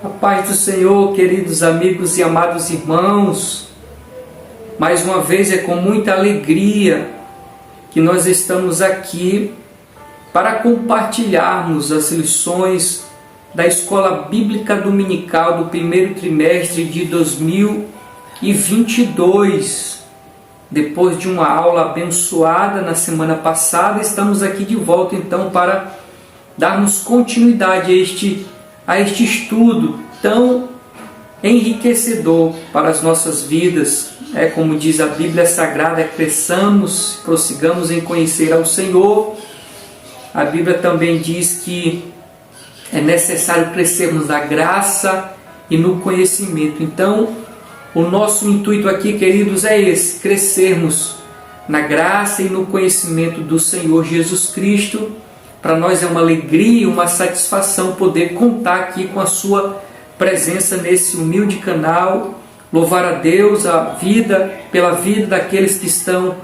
A paz do Senhor, queridos amigos e amados irmãos. Mais uma vez é com muita alegria que nós estamos aqui para compartilharmos as lições da Escola Bíblica Dominical do primeiro trimestre de 2022. Depois de uma aula abençoada na semana passada, estamos aqui de volta então para darmos continuidade a este estudo tão enriquecedor para as nossas vidas. Como diz a Bíblia Sagrada, cresçamos, prossigamos em conhecer ao Senhor. A Bíblia também diz que é necessário crescermos na graça e no conhecimento. Então, o nosso intuito aqui, queridos, é esse: crescermos na graça e no conhecimento do Senhor Jesus Cristo. Para nós é uma alegria e uma satisfação poder contar aqui com a sua presença nesse humilde canal. Louvar a Deus pela vida daqueles que estão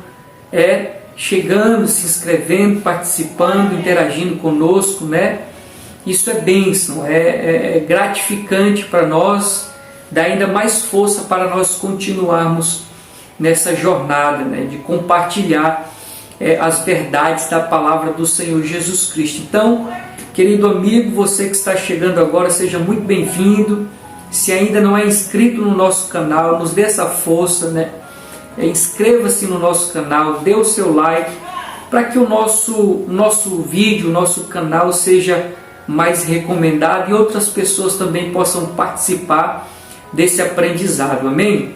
chegando, se inscrevendo, participando, interagindo conosco, né? Isso é bênção, é gratificante para nós, dá ainda mais força para nós continuarmos nessa jornada, né? De compartilhar as verdades da palavra do Senhor Jesus Cristo. Então, querido amigo, você que está chegando agora, seja muito bem-vindo. Se ainda não é inscrito no nosso canal, nos dê essa força, né? Inscreva-se no nosso canal, dê o seu like, para que o nosso vídeo, o nosso canal seja mais recomendado e outras pessoas também possam participar desse aprendizado, amém?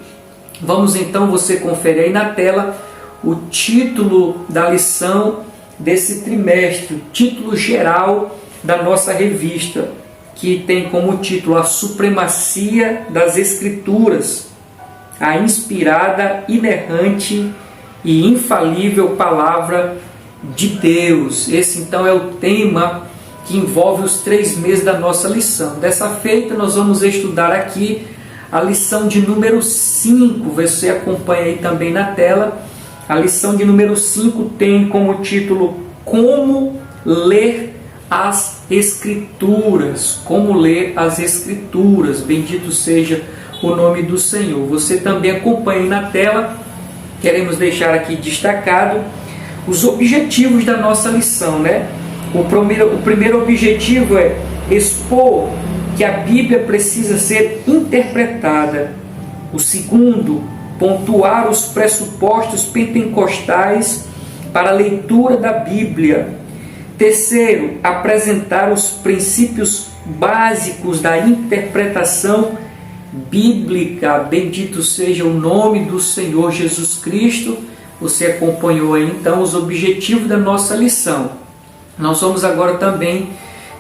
Vamos então, você confere aí na tela o título da lição desse trimestre, o título geral da nossa revista, que tem como título A Supremacia das Escrituras, a inspirada, inerrante e infalível Palavra de Deus. Esse então é o tema que envolve os 3 meses da nossa lição. Dessa feita nós vamos estudar aqui a lição de número 5, você acompanha aí também na tela. A lição de número 5 tem como título Como Ler as Escrituras. Como ler as Escrituras. Bendito seja o nome do Senhor. Você também acompanha na tela. Queremos deixar aqui destacado os objetivos da nossa lição, né? O primeiro objetivo é expor que a Bíblia precisa ser interpretada. O segundo, pontuar os pressupostos pentecostais para a leitura da Bíblia. Terceiro, apresentar os princípios básicos da interpretação bíblica. Bendito seja o nome do Senhor Jesus Cristo. Você acompanhou aí então os objetivos da nossa lição. Nós vamos agora também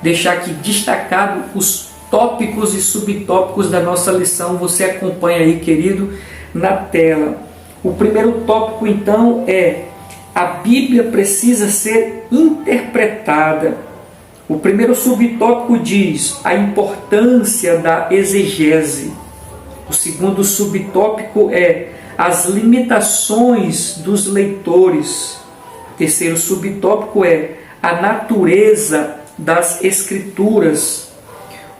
deixar aqui destacado os tópicos e subtópicos da nossa lição. Você acompanha aí, querido, na tela. O primeiro tópico então é: a Bíblia precisa ser interpretada. O primeiro subtópico diz a importância da exegese. O segundo subtópico é as limitações dos leitores. O terceiro subtópico é a natureza das Escrituras.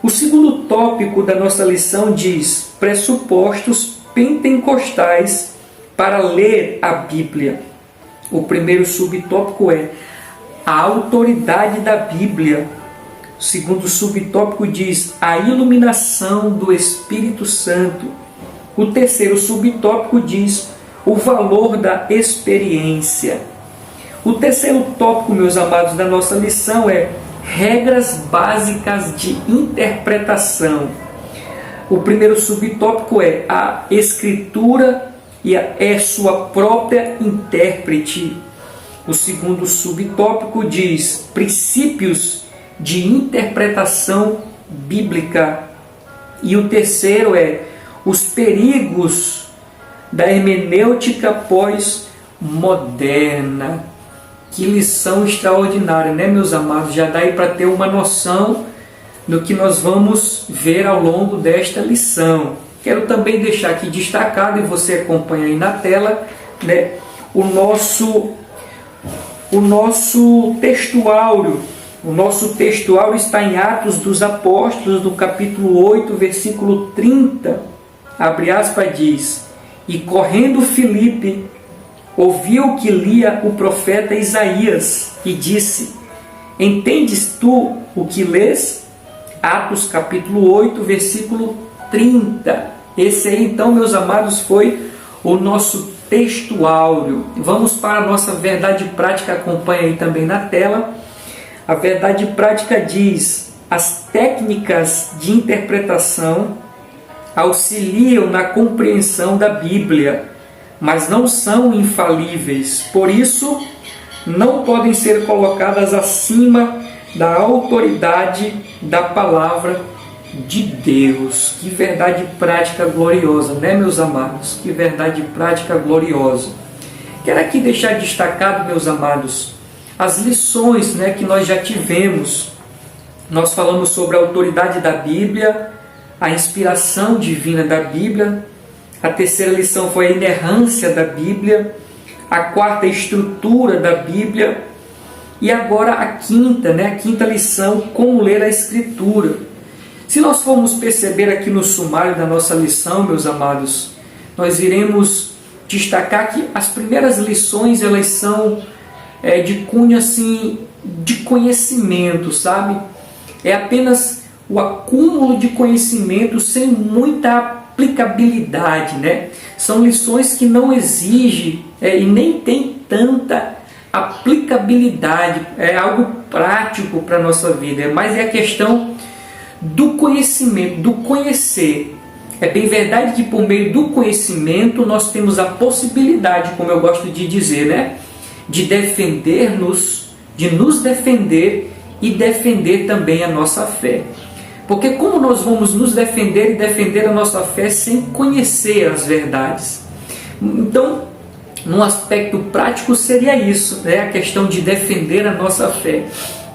O segundo tópico da nossa lição diz pressupostos pentecostais para ler a Bíblia. O primeiro subtópico é a autoridade da Bíblia. O segundo subtópico diz a iluminação do Espírito Santo. O terceiro subtópico diz o valor da experiência. O terceiro tópico, meus amados, da nossa lição é regras básicas de interpretação. O primeiro subtópico é a Escritura e é sua própria intérprete. O segundo subtópico diz princípios de interpretação bíblica. E o terceiro é os perigos da hermenêutica pós-moderna. Que lição extraordinária, né, meus amados? Já dá aí para ter uma noção do que nós vamos ver ao longo desta lição. Quero também deixar aqui destacado, e você acompanha aí na tela, né, o nosso texto áureo O nosso textual está em Atos dos Apóstolos, no capítulo 8, versículo 30. Abre aspas, diz: E correndo Filipe, ouviu que lia o profeta Isaías, e disse: Entendes tu o que lês? Atos capítulo 8, versículo 30. Esse aí, então, meus amados, foi o nosso texto áureo. Vamos para a nossa verdade prática, acompanha aí também na tela. A verdade prática diz: as técnicas de interpretação auxiliam na compreensão da Bíblia, mas não são infalíveis. Por isso, não podem ser colocadas acima da autoridade da palavra de Deus. Que verdade prática gloriosa, né, meus amados? Que verdade prática gloriosa. Quero aqui deixar destacado, meus amados, as lições, né, que nós já tivemos. Nós falamos sobre a autoridade da Bíblia, a inspiração divina da Bíblia. A terceira lição foi a inerrância da Bíblia. A quarta, a estrutura da Bíblia. E agora a quinta, né, a quinta lição, como ler a Escritura. Se nós formos perceber aqui no sumário da nossa lição, meus amados, nós iremos destacar que as primeiras lições, elas são de cunho assim, de conhecimento, sabe? É apenas o acúmulo de conhecimento sem muita aplicabilidade, né? São lições que não exigem e nem tem tanta aplicabilidade, é algo prático para a nossa vida, mas é a questão do conhecimento, do conhecer. É bem verdade que por meio do conhecimento nós temos a possibilidade, como eu gosto de dizer, né, de defender-nos, de nos defender e defender também a nossa fé. Porque como nós vamos nos defender e defender a nossa fé sem conhecer as verdades? Então, num aspecto prático seria isso, né? A questão de defender a nossa fé.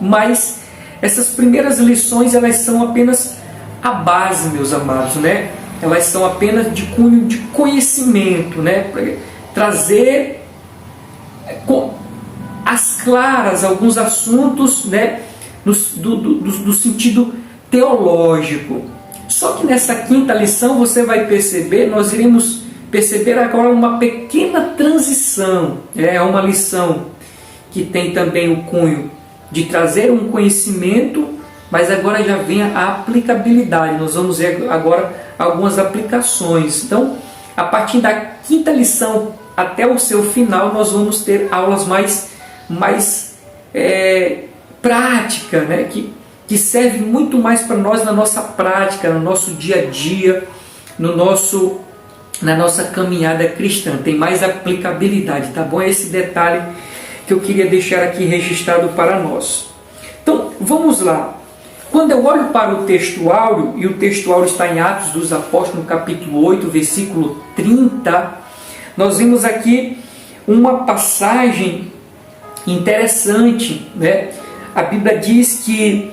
Mas essas primeiras lições, elas são apenas a base, meus amados, né? Elas são apenas de cunho de conhecimento, né? Para trazer às claras alguns assuntos, né? Do sentido teológico. Só que nessa quinta lição você vai perceber, nós iremos perceber agora uma pequena transição. É uma lição que tem também o cunho de trazer um conhecimento, mas agora já vem a aplicabilidade. Nós vamos ver agora algumas aplicações. Então, a partir da quinta lição até o seu final, nós vamos ter aulas mais prática, né? Que serve muito mais para nós na nossa prática, no nosso dia a dia, na nossa caminhada cristã. Tem mais aplicabilidade, tá bom? É esse detalhe que eu queria deixar aqui registrado para nós. Então, vamos lá. Quando eu olho para o texto áureo, e o texto áureo está em Atos dos Apóstolos, no capítulo 8, versículo 30, nós vimos aqui uma passagem interessante, né? A Bíblia diz que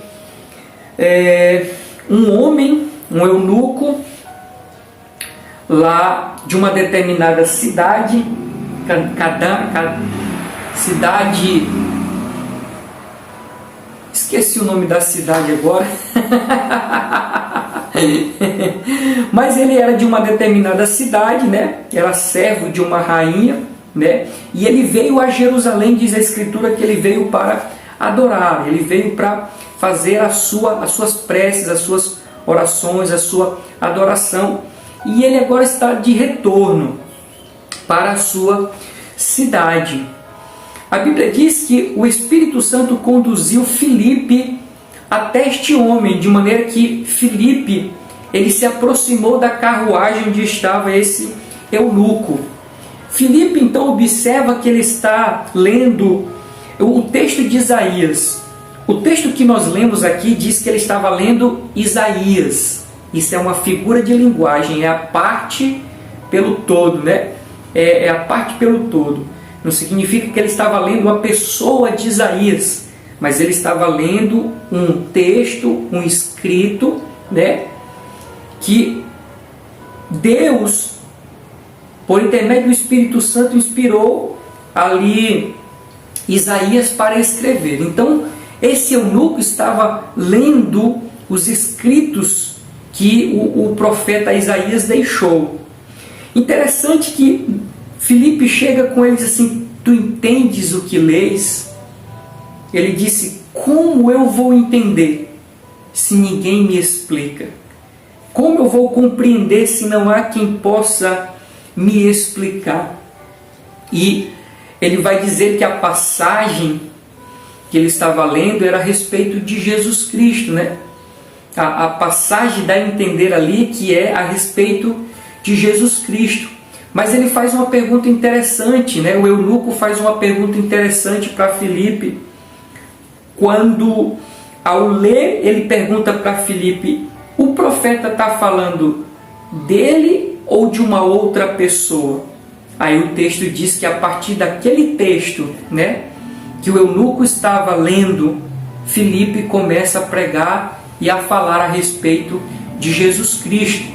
um homem, um eunuco, lá de uma determinada cidade, esqueci o nome da cidade agora, mas ele era de uma determinada cidade, né? Era servo de uma rainha, né? E ele veio a Jerusalém, diz a Escritura que ele veio para adorar, ele veio para fazer as suas preces, as suas orações, a sua adoração. E ele agora está de retorno para a sua cidade. A Bíblia diz que o Espírito Santo conduziu Filipe até este homem, de maneira que Filipe, ele se aproximou da carruagem onde estava esse eunuco. Filipe então observa que ele está lendo o texto de Isaías. O texto que nós lemos aqui diz que ele estava lendo Isaías. Isso é uma figura de linguagem, é a parte pelo todo, né? É a parte pelo todo. Não significa que ele estava lendo uma pessoa de Isaías, mas ele estava lendo um texto, um escrito, né? Que Deus, por intermédio do Espírito Santo, inspirou ali Isaías para escrever. Então, Esse eunuco estava lendo os escritos que o profeta Isaías deixou. Interessante que Filipe chega com eles assim: tu entendes o que lês? Ele disse: como eu vou entender se ninguém me explica? Como eu vou compreender se não há quem possa me explicar? E ele vai dizer que a passagem que ele estava lendo era a respeito de Jesus Cristo, né? A passagem dá a entender ali que é a respeito de Jesus Cristo. Mas ele faz uma pergunta interessante, né? O eunuco faz uma pergunta interessante para Filipe. Quando, ao ler, ele pergunta para Filipe: o profeta está falando dele ou de uma outra pessoa? Aí o texto diz que a partir daquele texto, né, que o eunuco estava lendo, Filipe começa a pregar e a falar a respeito de Jesus Cristo.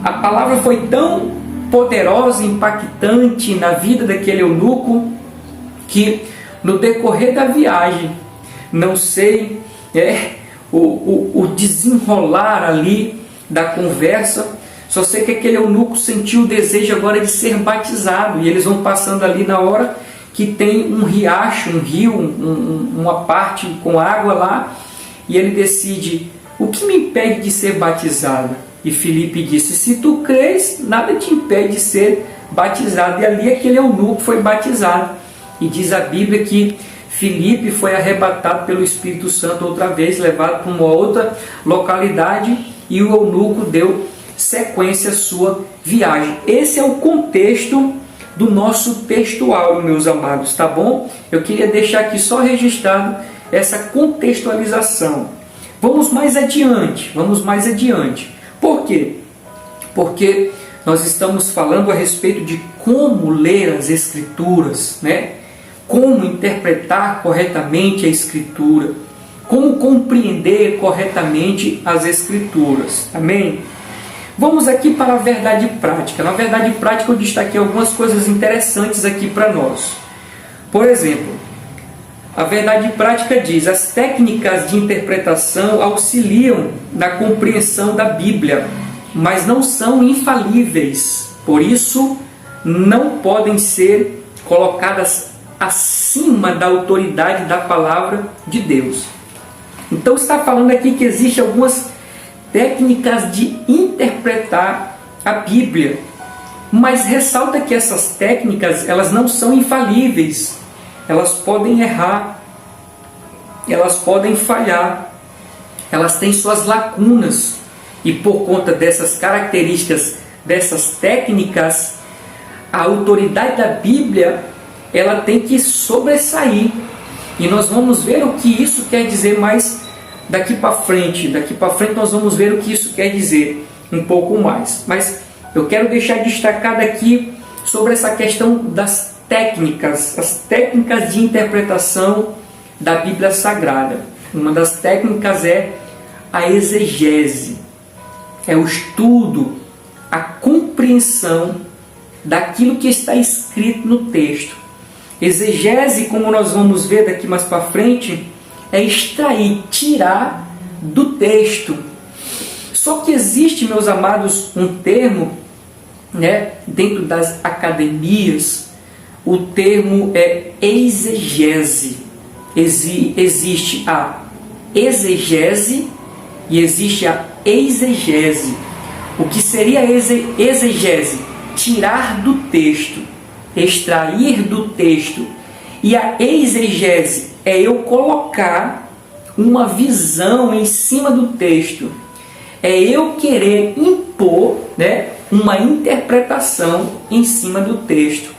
A palavra foi tão poderosa, impactante na vida daquele eunuco, que no decorrer da viagem, não sei o desenrolar ali da conversa, só sei que aquele eunuco sentiu o desejo agora de ser batizado, e eles vão passando ali na hora que tem um riacho, um rio, uma parte com água lá, e ele decide: o que me impede de ser batizado? E Filipe disse: se tu crês, nada te impede de ser batizado. E ali aquele eunuco foi batizado. E diz a Bíblia que Filipe foi arrebatado pelo Espírito Santo outra vez, levado para uma outra localidade, e o eunuco deu sequência à sua viagem. Esse é o contexto do nosso textual, meus amados, tá bom? Eu queria deixar aqui só registrado essa contextualização. Vamos mais adiante. Por quê? Porque nós estamos falando a respeito de como ler as Escrituras, né? Como interpretar corretamente a Escritura, como compreender corretamente as Escrituras. Amém? Vamos aqui para a verdade prática. Na verdade prática eu destaquei algumas coisas interessantes aqui para nós. Por exemplo, a verdade prática diz: as técnicas de interpretação auxiliam na compreensão da Bíblia, mas não são infalíveis. Por isso, não podem ser colocadas acima da autoridade da palavra de Deus. Então está falando aqui que existem algumas técnicas de interpretar a Bíblia, mas ressalta que essas técnicas, elas não são infalíveis. Elas podem errar, elas podem falhar, elas têm suas lacunas, e por conta dessas características, dessas técnicas, a autoridade da Bíblia, ela tem que sobressair. E nós vamos ver o que isso quer dizer mais daqui para frente. Daqui para frente nós vamos ver o que isso quer dizer um pouco mais. Mas eu quero deixar destacado aqui sobre essa questão das técnicas, as técnicas de interpretação da Bíblia Sagrada. Uma das técnicas é a exegese, é o estudo, a compreensão daquilo que está escrito no texto. Exegese, como nós vamos ver daqui mais para frente, é extrair, tirar do texto. Só que existe, meus amados, um termo, né, dentro das academias. O termo é exegese. Existe a exegese e existe a exegese. O que seria a exegese? Tirar do texto, extrair do texto. E a exegese é eu colocar uma visão em cima do texto. É eu querer impor, né, uma interpretação em cima do texto.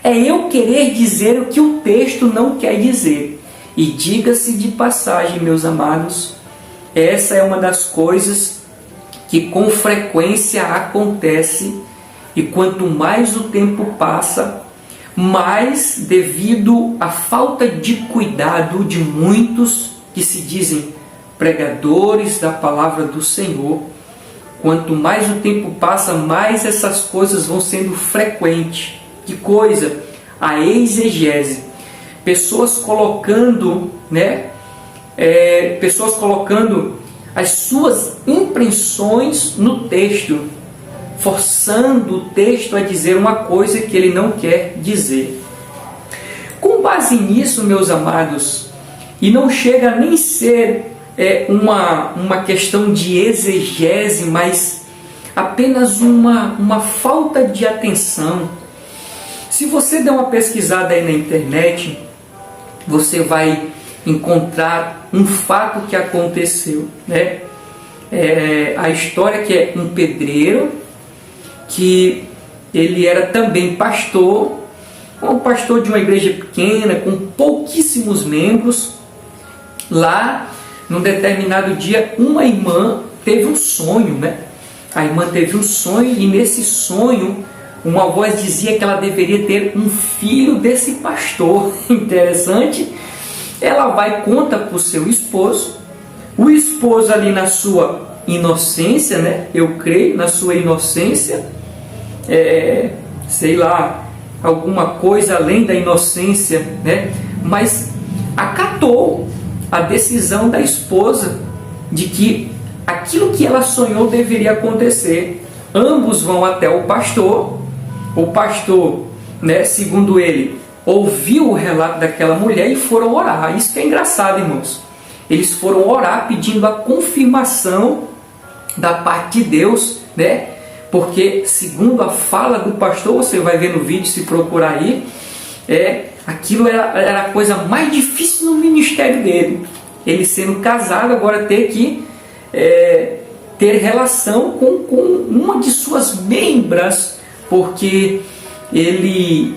É eu querer dizer o que o texto não quer dizer. E diga-se de passagem, meus amados, essa é uma das coisas que com frequência acontece, e quanto mais o tempo passa, mais, devido à falta de cuidado de muitos que se dizem pregadores da palavra do Senhor, quanto mais o tempo passa, mais essas coisas vão sendo frequentes. Que coisa? A exegese. Pessoas colocando, né, pessoas colocando as suas impressões no texto, forçando o texto a dizer uma coisa que ele não quer dizer. Com base nisso, meus amados, e não chega a nem ser uma questão de exegese, mas apenas uma falta de atenção. Se você der uma pesquisada aí na internet, você vai encontrar um fato que aconteceu, né? A história que é um pedreiro, que ele era também pastor, um pastor de uma igreja pequena, com pouquíssimos membros. Lá, num determinado dia, uma irmã teve um sonho, né? A irmã teve um sonho, e nesse sonho uma voz dizia que ela deveria ter um filho desse pastor. Interessante. Ela vai e conta para o seu esposo. O esposo, ali na sua inocência, né? Eu creio, na sua inocência, sei lá, alguma coisa além da inocência, né? Mas acatou a decisão da esposa de que aquilo que ela sonhou deveria acontecer. Ambos vão até o pastor, né, segundo ele, ouviu o relato daquela mulher e foram orar. Isso que é engraçado, irmãos. Eles foram orar pedindo a confirmação da parte de Deus, né? Porque, segundo a fala do pastor, você vai ver no vídeo, se procurar aí, aquilo era a coisa mais difícil no ministério dele. Ele sendo casado, agora ter que ter relação com uma de suas membras, porque ele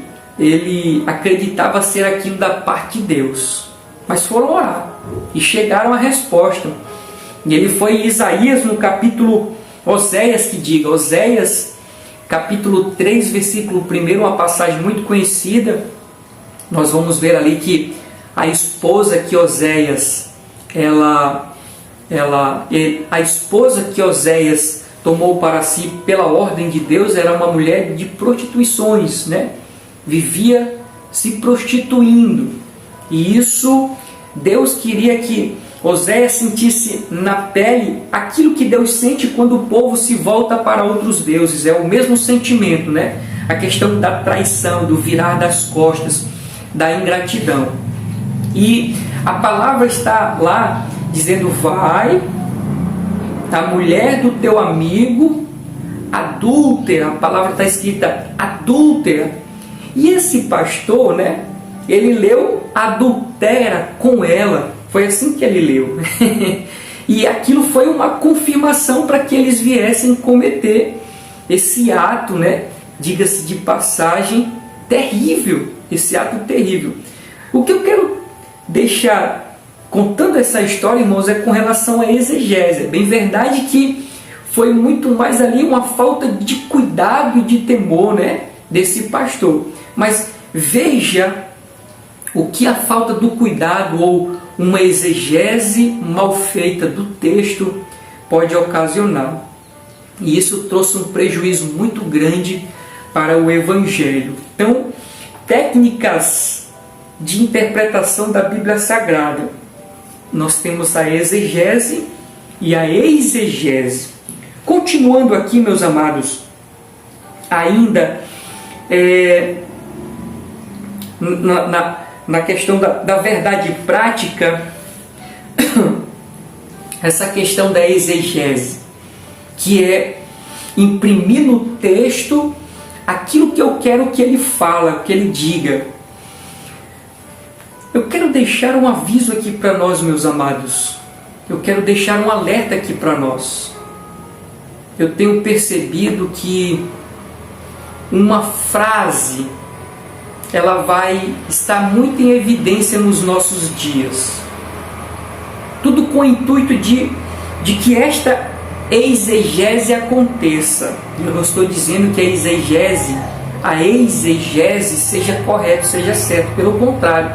acreditava ser aquilo da parte de Deus. Mas foram orar e chegaram à resposta. E ele foi em Isaías, no capítulo Oséias, Oséias, capítulo 3, versículo 1, uma passagem muito conhecida. Nós vamos ver ali que a esposa que Oséias, a esposa que Oséias tomou para si pela ordem de Deus era uma mulher de prostituições, né? Vivia se prostituindo. E isso, Deus queria que Oséias sentisse na pele aquilo que Deus sente quando o povo se volta para outros deuses. É o mesmo sentimento, né? A questão da traição, do virar das costas, da ingratidão. E a palavra está lá dizendo: vai, a mulher do teu amigo adúltera. A palavra está escrita adúltera. E esse pastor, né, ele leu adultera com ela. Foi assim que ele leu. E aquilo foi uma confirmação para que eles viessem cometer esse ato, né, diga-se de passagem, terrível. Esse ato terrível. O que eu quero deixar contando essa história, irmãos, é com relação à exegese. É bem verdade que foi muito mais ali uma falta de cuidado e de temor, né, desse pastor. Mas veja o que a falta do cuidado ou uma exegese mal feita do texto pode ocasionar. E isso trouxe um prejuízo muito grande para o Evangelho. Então, técnicas de interpretação da Bíblia Sagrada. Nós temos a exegese e a exegese. Continuando aqui, meus amados, ainda na questão da verdade prática, essa questão da exegese, que é imprimir no texto aquilo que eu quero que ele fala, que ele diga. Eu quero deixar um aviso aqui para nós, meus amados. Eu quero deixar um alerta aqui para nós. Eu tenho percebido que uma frase, ela vai estar muito em evidência nos nossos dias. Tudo com o intuito de que esta exegese aconteça. Eu não estou dizendo que a exegese seja correto, seja certo. Pelo contrário,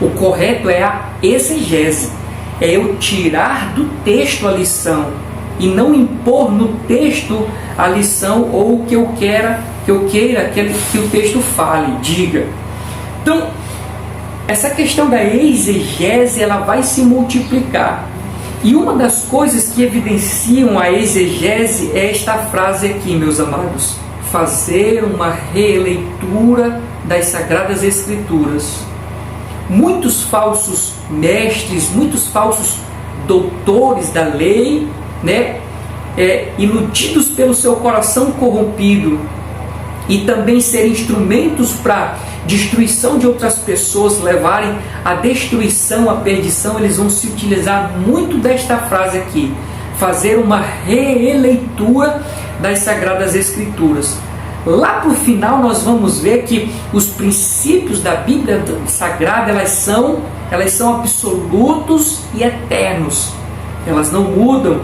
o correto é a exegese. É eu tirar do texto a lição e não impor no texto a lição ou o que eu queira que o texto fale, diga. Então, essa questão da exegese, ela vai se multiplicar. E uma das coisas que evidenciam a exegese é esta frase aqui, meus amados: fazer uma releitura das Sagradas Escrituras. Muitos falsos mestres, muitos falsos doutores da lei, iludidos pelo seu coração corrompido, e também ser instrumentos para destruição de outras pessoas, levarem à destruição, à perdição, eles vão se utilizar muito desta frase aqui: fazer uma releitura das Sagradas Escrituras. Lá para o final nós vamos ver que os princípios da Bíblia Sagrada, elas são absolutos e eternos. Elas não mudam,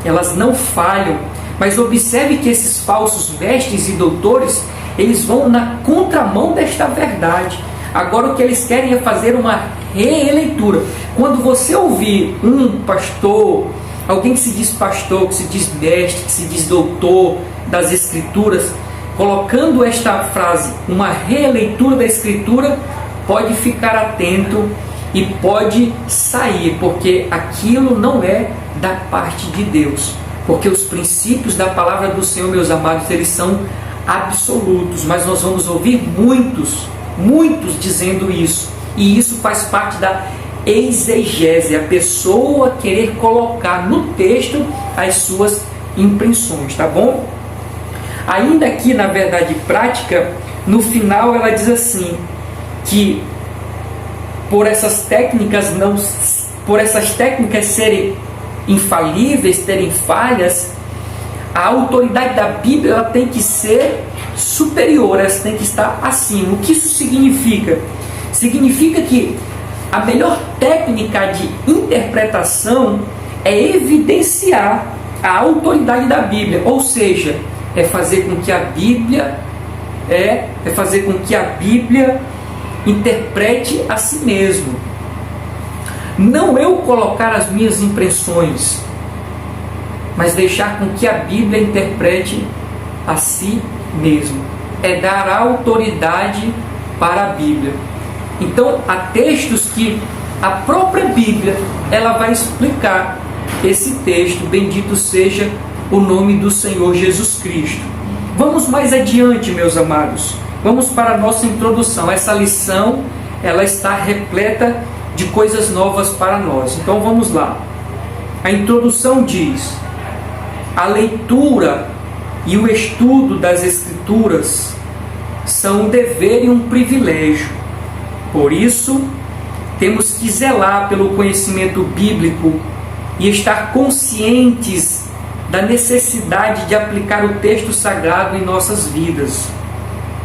elas não falham. Mas observe que esses falsos mestres e doutores, eles vão na contramão desta verdade. Agora o que eles querem é fazer uma releitura. Quando você ouvir um pastor, alguém que se diz pastor, que se diz mestre, que se diz doutor das Escrituras, colocando esta frase, uma releitura da Escritura, pode ficar atento e pode sair, porque aquilo não é da parte de Deus. Porque os princípios da palavra do Senhor, meus amados, eles são absolutos, mas nós vamos ouvir muitos dizendo isso, e isso faz parte da exegese, a pessoa querer colocar no texto as suas impressões, tá bom? Ainda aqui na verdade prática, no final ela diz assim, que por essas técnicas serem infalíveis, terem falhas, a autoridade da Bíblia ela tem que ser superior, ela tem que estar acima. O que isso significa? Significa que a melhor técnica de interpretação é evidenciar a autoridade da Bíblia, ou seja, é fazer com que a Bíblia interprete a si mesmo. Não eu colocar as minhas impressões, mas deixar com que a Bíblia interprete a si mesmo. É dar autoridade para a Bíblia. Então, há textos que a própria Bíblia ela vai explicar esse texto. Bendito seja o nome do Senhor Jesus Cristo. Vamos mais adiante, meus amados. Vamos para a nossa introdução. Essa lição ela está repleta de coisas novas para nós. Então vamos lá. A introdução diz: a leitura e o estudo das Escrituras são um dever e um privilégio. Por isso, temos que zelar pelo conhecimento bíblico e estar conscientes da necessidade de aplicar o texto sagrado em nossas vidas.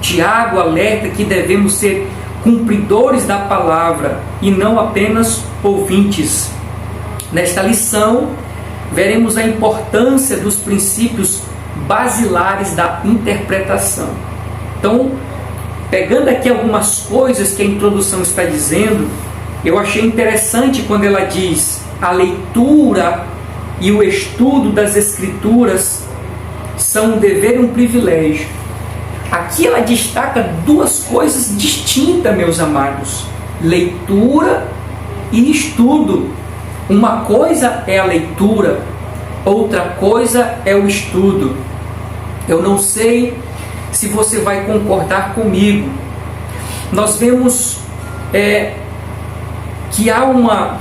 Tiago alerta que devemos ser cumpridores da palavra e não apenas ouvintes. Nesta lição, veremos a importância dos princípios basilares da interpretação. Então, pegando aqui algumas coisas que a introdução está dizendo, eu achei interessante quando ela diz: a leitura e o estudo das Escrituras são um dever e um privilégio. Aqui ela destaca duas coisas distintas, meus amados: leitura e estudo. Uma coisa é a leitura, outra coisa é o estudo. Eu não sei se você vai concordar comigo. Nós vemos que há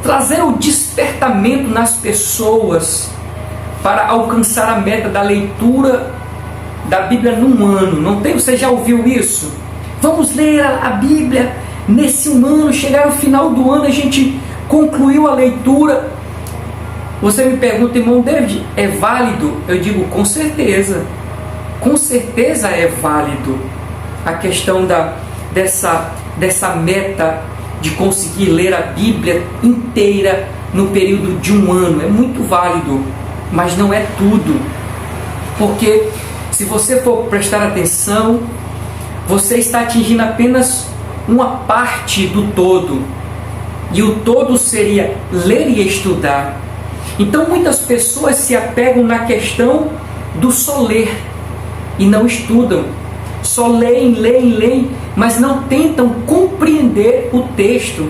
trazer o despertamento nas pessoas para alcançar a meta da leitura da Bíblia num ano. Não tem? Você já ouviu isso? Vamos ler a Bíblia nesse um ano, chegar ao final do ano, a gente concluiu a leitura. Você me pergunta: irmão David, é válido? Eu digo, com certeza. Com certeza é válido. A questão dessa meta de conseguir ler a Bíblia inteira no período de um ano é muito válido, mas não é tudo. Porque se você for prestar atenção, você está atingindo apenas uma parte do todo, e o todo seria ler e estudar. Então muitas pessoas se apegam na questão do só ler e não estudam. só leem, mas não tentam compreender o texto,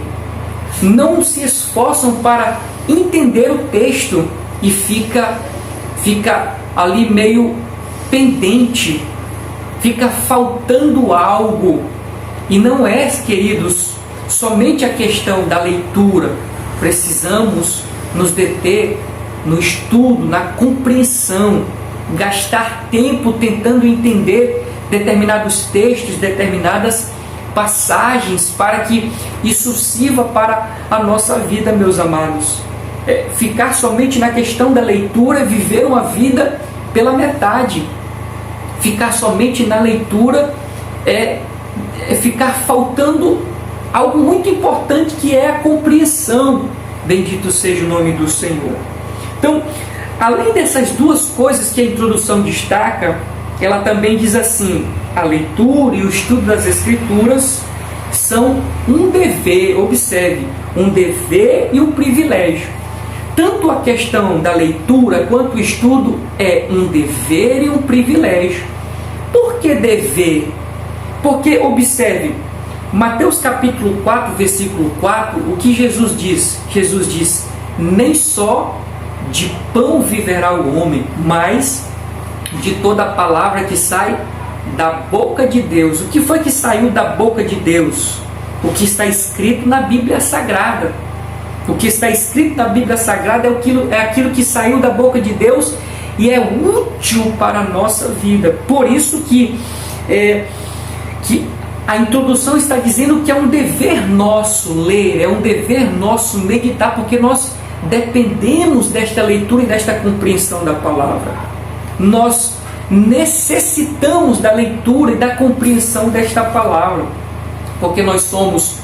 não se esforçam para entender o texto e fica ali meio pendente, fica faltando algo. E não é, queridos, somente a questão da leitura. Precisamos nos deter no estudo, na compreensão, gastar tempo tentando entender determinados textos, determinadas passagens, para que isso sirva para a nossa vida, meus amados. Ficar somente na questão da leitura, viver uma vida pela metade. Ficar somente na leitura é ficar faltando algo muito importante, que é a compreensão. Bendito seja o nome do Senhor. Então, além dessas duas coisas que a introdução destaca, ela também diz assim: a leitura e o estudo das Escrituras são um dever, observe, um dever e um privilégio. Tanto a questão da leitura quanto o estudo é um dever e um privilégio. Por que dever? Porque, observe, Mateus capítulo 4, versículo 4, o que Jesus diz? Jesus diz: nem só de pão viverá o homem, mas de toda a palavra que sai da boca de Deus. O que foi que saiu da boca de Deus? O que está escrito na Bíblia Sagrada. O que está escrito na Bíblia Sagrada é aquilo que saiu da boca de Deus e é útil para a nossa vida. Por isso que a introdução está dizendo que é um dever nosso ler, é um dever nosso meditar, porque nós dependemos desta leitura e desta compreensão da palavra. Nós necessitamos da leitura e da compreensão desta palavra, porque nós somos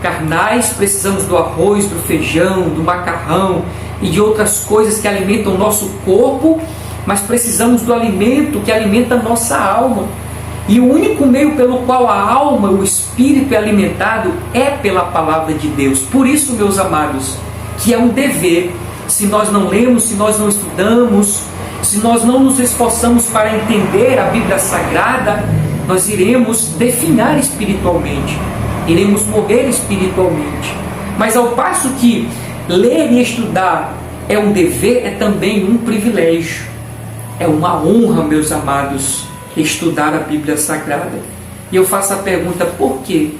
carnais, precisamos do arroz, do feijão, do macarrão e de outras coisas que alimentam o nosso corpo, mas precisamos do alimento que alimenta a nossa alma. E o único meio pelo qual a alma, o espírito é alimentado é pela palavra de Deus. Por isso, meus amados, que é um dever, se nós não lemos, se nós não estudamos, se nós não nos esforçamos para entender a Bíblia Sagrada, nós iremos definhar espiritualmente, iremos morrer espiritualmente. Mas ao passo que ler e estudar é um dever, é também um privilégio. É uma honra, meus amados, estudar a Bíblia Sagrada. E eu faço a pergunta: por quê?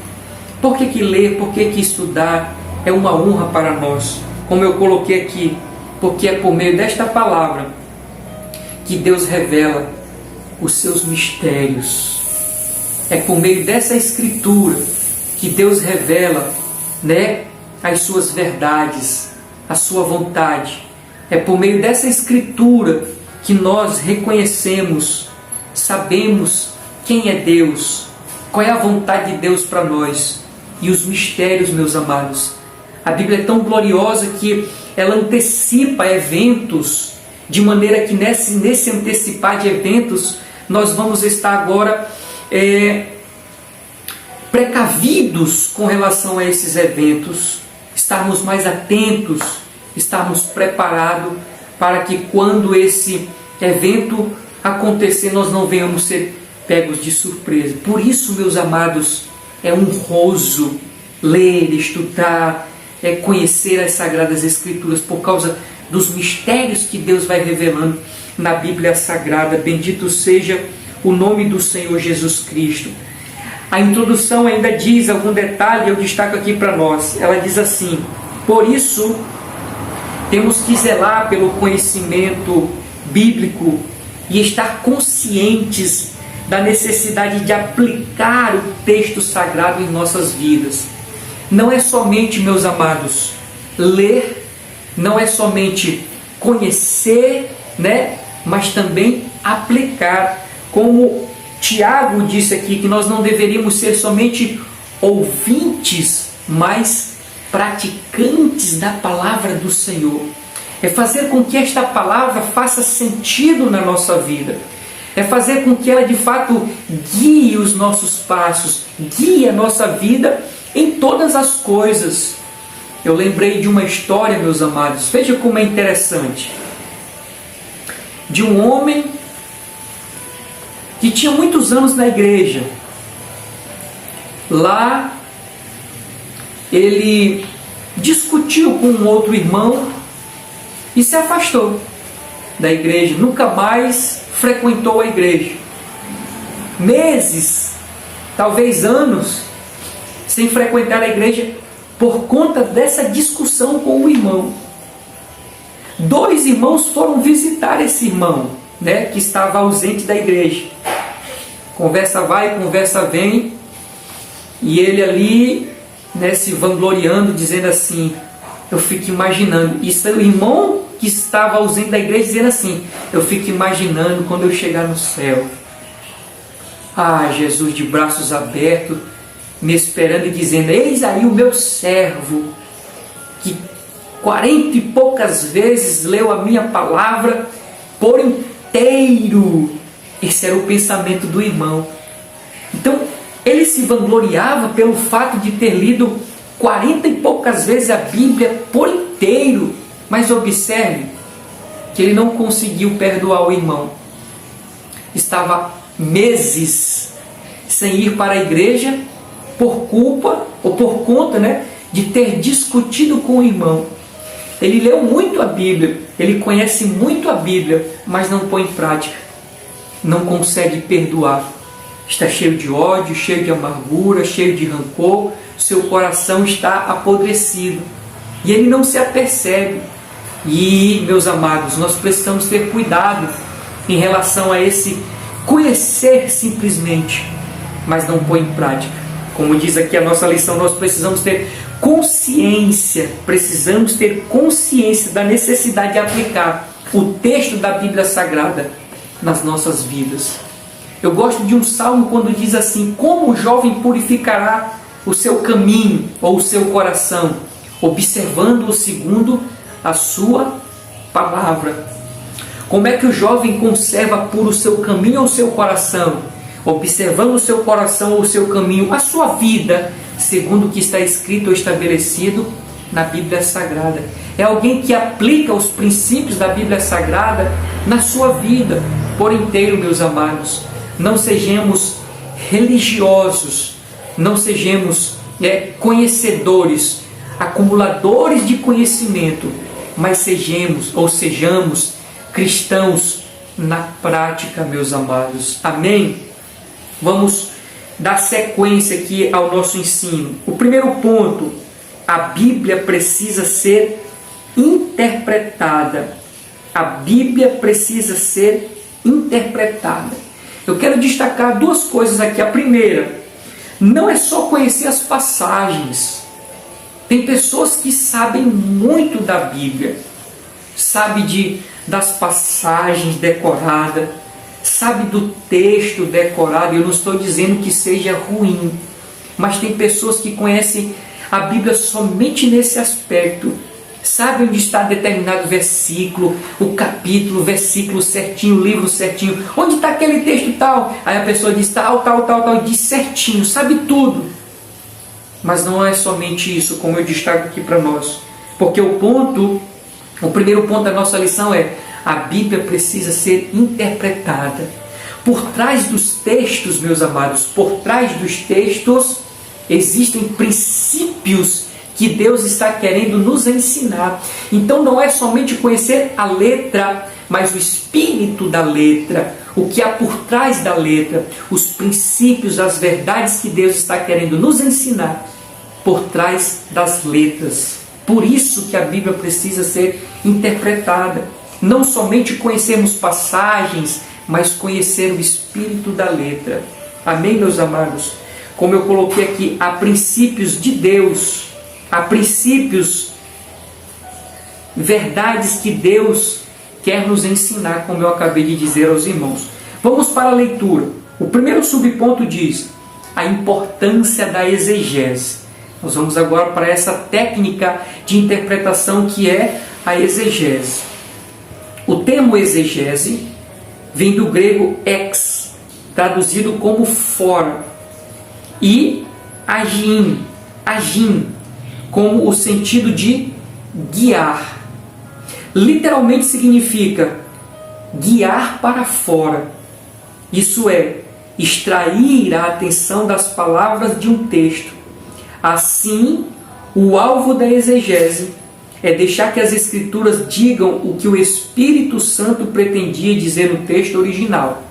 Por que ler, por que estudar é uma honra para nós? Como eu coloquei aqui, porque é por meio desta palavra que Deus revela os seus mistérios. É por meio dessa Escritura que Deus revela, as suas verdades, a sua vontade. É por meio dessa Escritura que nós reconhecemos, sabemos quem é Deus, qual é a vontade de Deus para nós e os mistérios, meus amados. A Bíblia é tão gloriosa que ela antecipa eventos, de maneira que nesse antecipar de eventos nós vamos estar agora precavidos com relação a esses eventos, estarmos mais atentos, estarmos preparados para que quando esse evento acontecer nós não venhamos ser pegos de surpresa. Por isso, meus amados, é honroso ler, estudar, conhecer as Sagradas Escrituras, por causa dos mistérios que Deus vai revelando na Bíblia Sagrada. Bendito seja o nome do Senhor Jesus Cristo. A introdução ainda diz algum detalhe, eu destaco aqui para nós. Ela diz assim: por isso temos que zelar pelo conhecimento bíblico e estar conscientes da necessidade de aplicar o texto sagrado em nossas vidas. Não é somente, meus amados, ler, não é somente conhecer, mas também aplicar. Como Tiago disse aqui, que nós não deveríamos ser somente ouvintes, mas praticantes da palavra do Senhor. É fazer com que esta palavra faça sentido na nossa vida. É fazer com que ela de fato guie os nossos passos, guie a nossa vida em todas as coisas. Eu lembrei de uma história, meus amados, veja como é interessante. De um homem que tinha muitos anos na igreja. Lá ele discutiu com um outro irmão e se afastou da igreja, nunca mais frequentou a igreja. Meses, talvez anos, sem frequentar a igreja por conta dessa discussão com o irmão. 2 irmãos foram visitar esse irmão, que estava ausente da igreja. Conversa vai, conversa vem, e ele ali, se vangloriando, dizendo assim, eu fico imaginando, isso é o irmão que estava ausente da igreja dizendo assim, eu fico imaginando quando eu chegar no céu. Ah, Jesus de braços abertos, me esperando e dizendo, eis aí o meu servo, que 40 e poucas vezes leu a minha palavra por inteiro. Esse era o pensamento do irmão. Então, ele se vangloriava pelo fato de ter lido 40 e poucas vezes a Bíblia por inteiro. Mas observe que ele não conseguiu perdoar o irmão. Estava meses sem ir para a igreja por culpa ou por conta de ter discutido com o irmão. Ele leu muito a Bíblia, ele conhece muito a Bíblia, mas não põe em prática. Não consegue perdoar. Está cheio de ódio, cheio de amargura, cheio de rancor. Seu coração está apodrecido. E ele não se apercebe. E, meus amados, nós precisamos ter cuidado em relação a esse conhecer simplesmente, mas não põe em prática. Como diz aqui a nossa lição, nós precisamos ter consciência da necessidade de aplicar o texto da Bíblia Sagrada nas nossas vidas. Eu gosto de um salmo quando diz assim, como o jovem purificará o seu caminho ou o seu coração, observando-o segundo a sua palavra. Como é que o jovem conserva puro o seu caminho ou o seu coração? Observando o seu coração ou o seu caminho, a sua vida, segundo o que está escrito ou estabelecido na Bíblia Sagrada. É alguém que aplica os princípios da Bíblia Sagrada na sua vida por inteiro, meus amados. Não sejamos religiosos, não sejamos conhecedores, acumuladores de conhecimento, mas sejamos cristãos na prática, meus amados. Amém? Vamos dar sequência aqui ao nosso ensino. O primeiro ponto, a Bíblia precisa ser interpretada. A Bíblia precisa ser interpretada. Eu quero destacar 2 coisas aqui. A primeira, não é só conhecer as passagens. Tem pessoas que sabem muito da Bíblia, sabe das passagens decoradas, sabe do texto decorado. Eu não estou dizendo que seja ruim, mas tem pessoas que conhecem a Bíblia somente nesse aspecto. Sabe onde está determinado versículo, o capítulo, o versículo certinho, o livro certinho. Onde está aquele texto tal? Aí a pessoa diz tal, e diz certinho, sabe tudo. Mas não é somente isso, como eu destaco aqui para nós. Porque o primeiro ponto da nossa lição é: a Bíblia precisa ser interpretada. Por trás dos textos, meus amados, por trás dos textos existem princípios que Deus está querendo nos ensinar. Então não é somente conhecer a letra, mas o espírito da letra, o que há por trás da letra, os princípios, as verdades que Deus está querendo nos ensinar por trás das letras. Por isso que a Bíblia precisa ser interpretada. Não somente conhecermos passagens, mas conhecer o espírito da letra. Amém, meus amados? Como eu coloquei aqui, há princípios de Deus, há princípios, verdades que Deus quer nos ensinar, como eu acabei de dizer aos irmãos. Vamos para a leitura. O primeiro subponto diz a importância da exegese. Nós vamos agora para essa técnica de interpretação que é a exegese. O termo exegese vem do grego ex, traduzido como fora, e agin, como o sentido de guiar. Literalmente significa guiar para fora, Isso é, extrair a atenção das palavras de um texto. Assim, o alvo da exegese é deixar que as Escrituras digam o que o Espírito Santo pretendia dizer no texto original.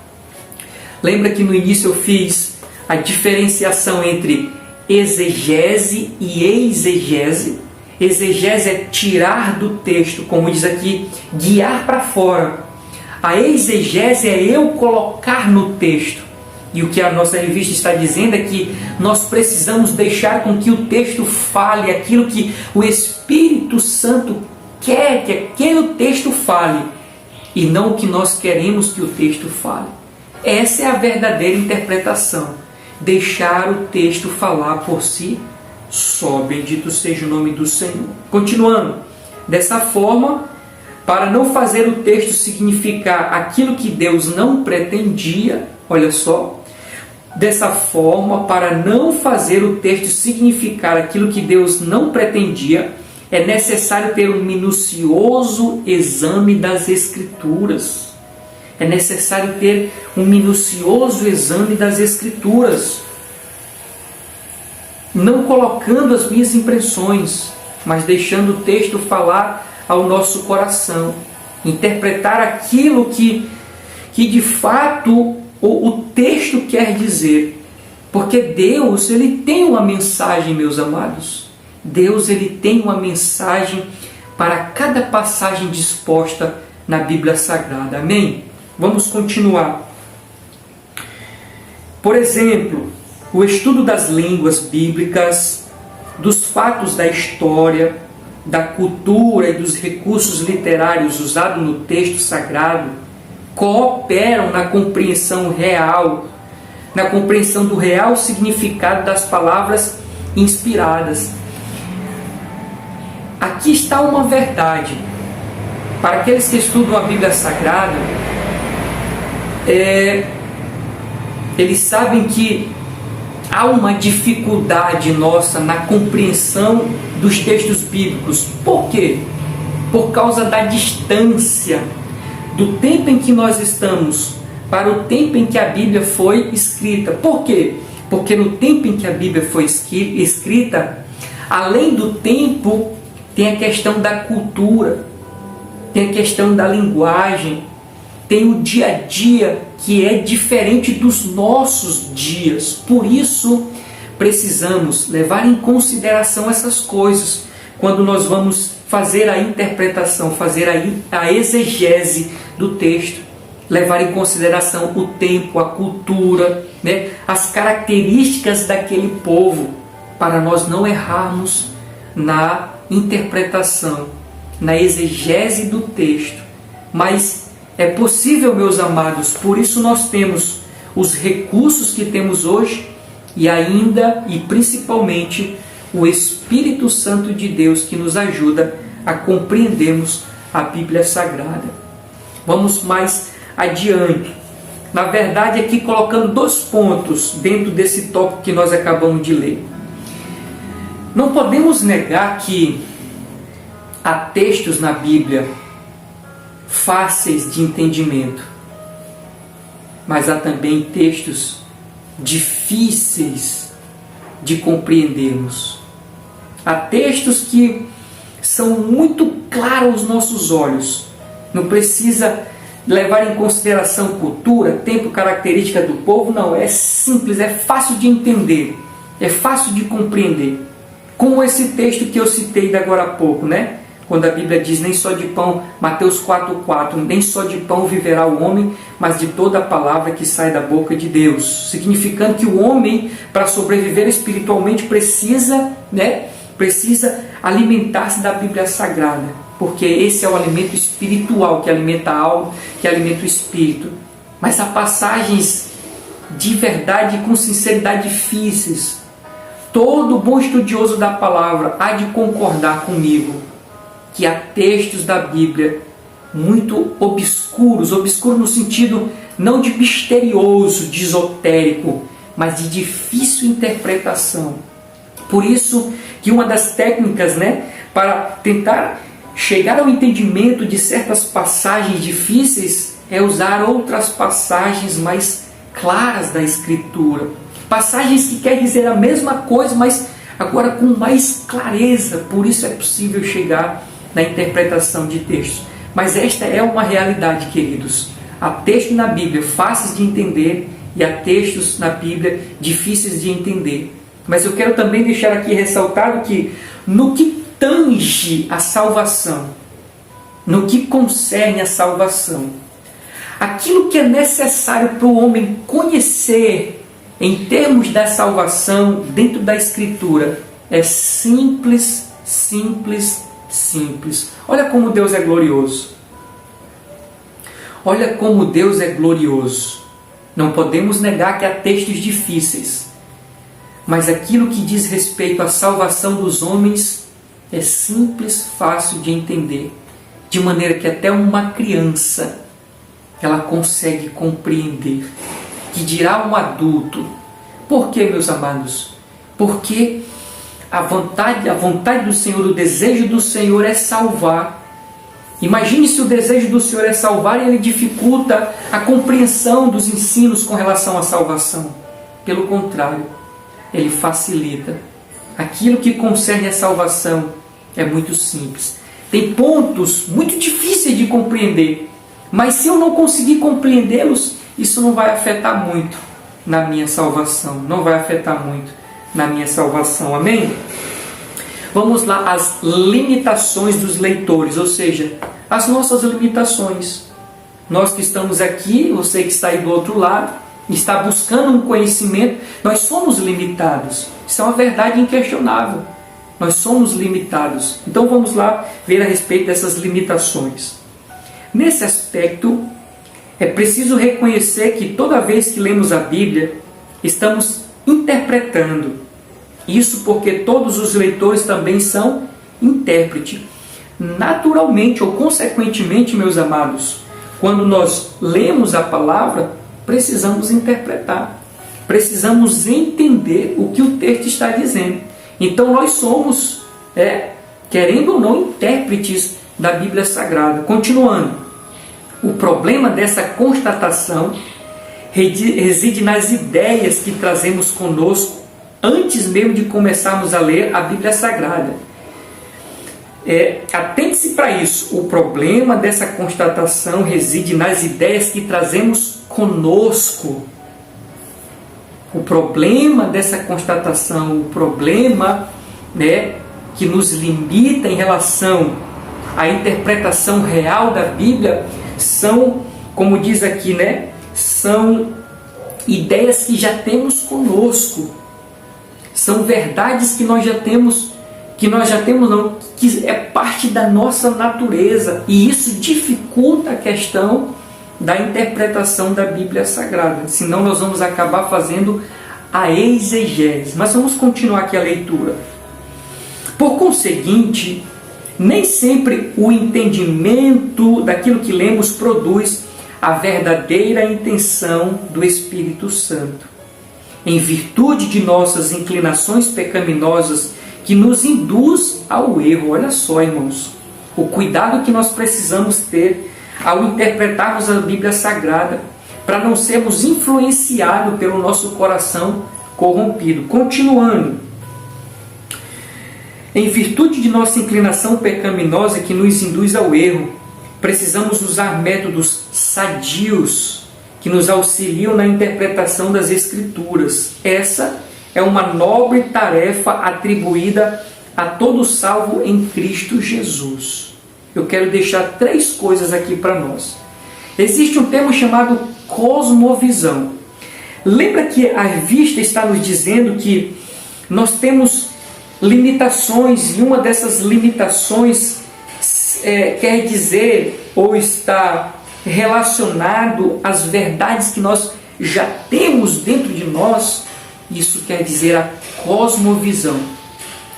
Lembra que no início eu fiz a diferenciação entre exegese e exegese? Exegese é tirar do texto, como diz aqui, guiar para fora. A exegese é eu colocar no texto. E o que a nossa revista está dizendo é que nós precisamos deixar com que o texto fale aquilo que o Espírito Santo quer que aquele texto fale, e não o que nós queremos que o texto fale. Essa é a verdadeira interpretação. Deixar o texto falar por si só. Bendito seja o nome do Senhor. Continuando. Dessa forma, para não fazer o texto significar aquilo que Deus não pretendia, olha só, dessa forma, para não fazer o texto significar aquilo que Deus não pretendia, é necessário ter um minucioso exame das Escrituras. É necessário ter um minucioso exame das Escrituras. Não colocando as minhas impressões, mas deixando o texto falar ao nosso coração. Interpretar aquilo que de fato o texto quer dizer. Porque Deus, Ele tem uma mensagem, meus amados. Deus, Ele tem uma mensagem para cada passagem disposta na Bíblia Sagrada. Amém? Vamos continuar. Por exemplo, o estudo das línguas bíblicas, dos fatos da história, da cultura e dos recursos literários usados no texto sagrado, cooperam na compreensão real, na compreensão do real significado das palavras inspiradas. Aqui está uma verdade. Para aqueles que estudam a Bíblia Sagrada, eles sabem que há uma dificuldade nossa na compreensão dos textos bíblicos. Por quê? Por causa da distância do tempo em que nós estamos para o tempo em que a Bíblia foi escrita. Por quê? Porque no tempo em que a Bíblia foi escrita, além do tempo, tem a questão da cultura, tem a questão da linguagem, tem o dia a dia que é diferente dos nossos dias. Por isso, precisamos levar em consideração essas coisas quando nós vamos fazer a interpretação, fazer a exegese do texto. Levar em consideração o tempo, a cultura, né? As características daquele povo, para nós não errarmos na interpretação, na exegese do texto. Mas é possível, meus amados, por isso nós temos os recursos que temos hoje e ainda e principalmente o Espírito Santo de Deus que nos ajuda a compreendermos a Bíblia Sagrada. Vamos mais adiante. Na verdade, aqui colocando 2 pontos dentro desse tópico que nós acabamos de ler. Não podemos negar que há textos na Bíblia fáceis de entendimento, mas há também textos difíceis de compreendermos. Há textos que são muito claros aos nossos olhos, não precisa levar em consideração cultura, tempo, característica do povo, não, é simples, é fácil de entender, é fácil de compreender. Como esse texto que eu citei agora há pouco, né? Quando a Bíblia diz, nem só de pão, Mateus 4,4, nem só de pão viverá o homem, mas de toda a palavra que sai da boca de Deus. Significando que o homem, para sobreviver espiritualmente, precisa alimentar-se da Bíblia Sagrada. Porque esse é o alimento espiritual, que alimenta a alma, que alimenta o espírito. Mas há passagens de verdade e com sinceridade difíceis. Todo bom estudioso da palavra há de concordar comigo que há textos da Bíblia muito obscuros no sentido não de misterioso, de esotérico, mas de difícil interpretação. Por isso que uma das técnicas, para tentar chegar ao entendimento de certas passagens difíceis é usar outras passagens mais claras da Escritura. Passagens que querem dizer a mesma coisa, mas agora com mais clareza. Por isso é possível chegar na interpretação de textos. Mas esta é uma realidade, queridos. Há textos na Bíblia fáceis de entender e há textos na Bíblia difíceis de entender. Mas eu quero também deixar aqui ressaltado que no que tange a salvação, no que concerne a salvação, aquilo que é necessário para o homem conhecer em termos da salvação dentro da Escritura é simples, simples, simples. Olha como Deus é glorioso. Olha como Deus é glorioso. Não podemos negar que há textos difíceis, mas aquilo que diz respeito à salvação dos homens é simples, fácil de entender, de maneira que até uma criança ela consegue compreender. Que dirá um adulto? Por quê, meus amados? Porque a vontade do Senhor, o desejo do Senhor é salvar. Imagine se o desejo do Senhor é salvar e ele dificulta a compreensão dos ensinos com relação à salvação. Pelo contrário, ele facilita. Aquilo que concerne a salvação é muito simples. Tem pontos muito difíceis de compreender, mas se eu não conseguir compreendê-los, isso não vai afetar muito na minha salvação. Não vai afetar muito na minha salvação. Amém? Vamos lá, as limitações dos leitores, ou seja, as nossas limitações. Nós que estamos aqui, você que está aí do outro lado, está buscando um conhecimento, nós somos limitados. Isso é uma verdade inquestionável. Nós somos limitados. Então vamos lá ver a respeito dessas limitações. Nesse aspecto, é preciso reconhecer que toda vez que lemos a Bíblia, estamos interpretando. Isso porque todos os leitores também são intérprete. Naturalmente ou consequentemente, meus amados, quando nós lemos a palavra, precisamos interpretar. Precisamos entender o que o texto está dizendo. Então nós somos, querendo ou não, intérpretes da Bíblia Sagrada. Continuando, o problema dessa constatação reside nas ideias que trazemos conosco antes mesmo de começarmos a ler a Bíblia Sagrada. Atente-se para isso. O problema dessa constatação reside nas ideias que trazemos conosco. O problema dessa constatação, o problema que nos limita em relação à interpretação real da Bíblia são, como diz aqui, são ideias que já temos conosco. São verdades que nós já temos, que é parte da nossa natureza. E isso dificulta a questão da interpretação da Bíblia Sagrada. Senão nós vamos acabar fazendo a exegese. Mas vamos continuar aqui a leitura. Por conseguinte, nem sempre o entendimento daquilo que lemos produz a verdadeira intenção do Espírito Santo. Em virtude de nossas inclinações pecaminosas que nos induz ao erro. Olha só, irmãos, o cuidado que nós precisamos ter ao interpretarmos a Bíblia Sagrada, para não sermos influenciados pelo nosso coração corrompido. Continuando, em virtude de nossa inclinação pecaminosa que nos induz ao erro, precisamos usar métodos sadios que nos auxiliam na interpretação das Escrituras. Essa é uma nobre tarefa atribuída a todo salvo em Cristo Jesus. Eu quero deixar 3 coisas aqui para nós. Existe um termo chamado cosmovisão. Lembra que a revista está nos dizendo que nós temos limitações, e uma dessas limitações quer dizer, ou está relacionado às verdades que nós já temos dentro de nós. Isso quer dizer a cosmovisão.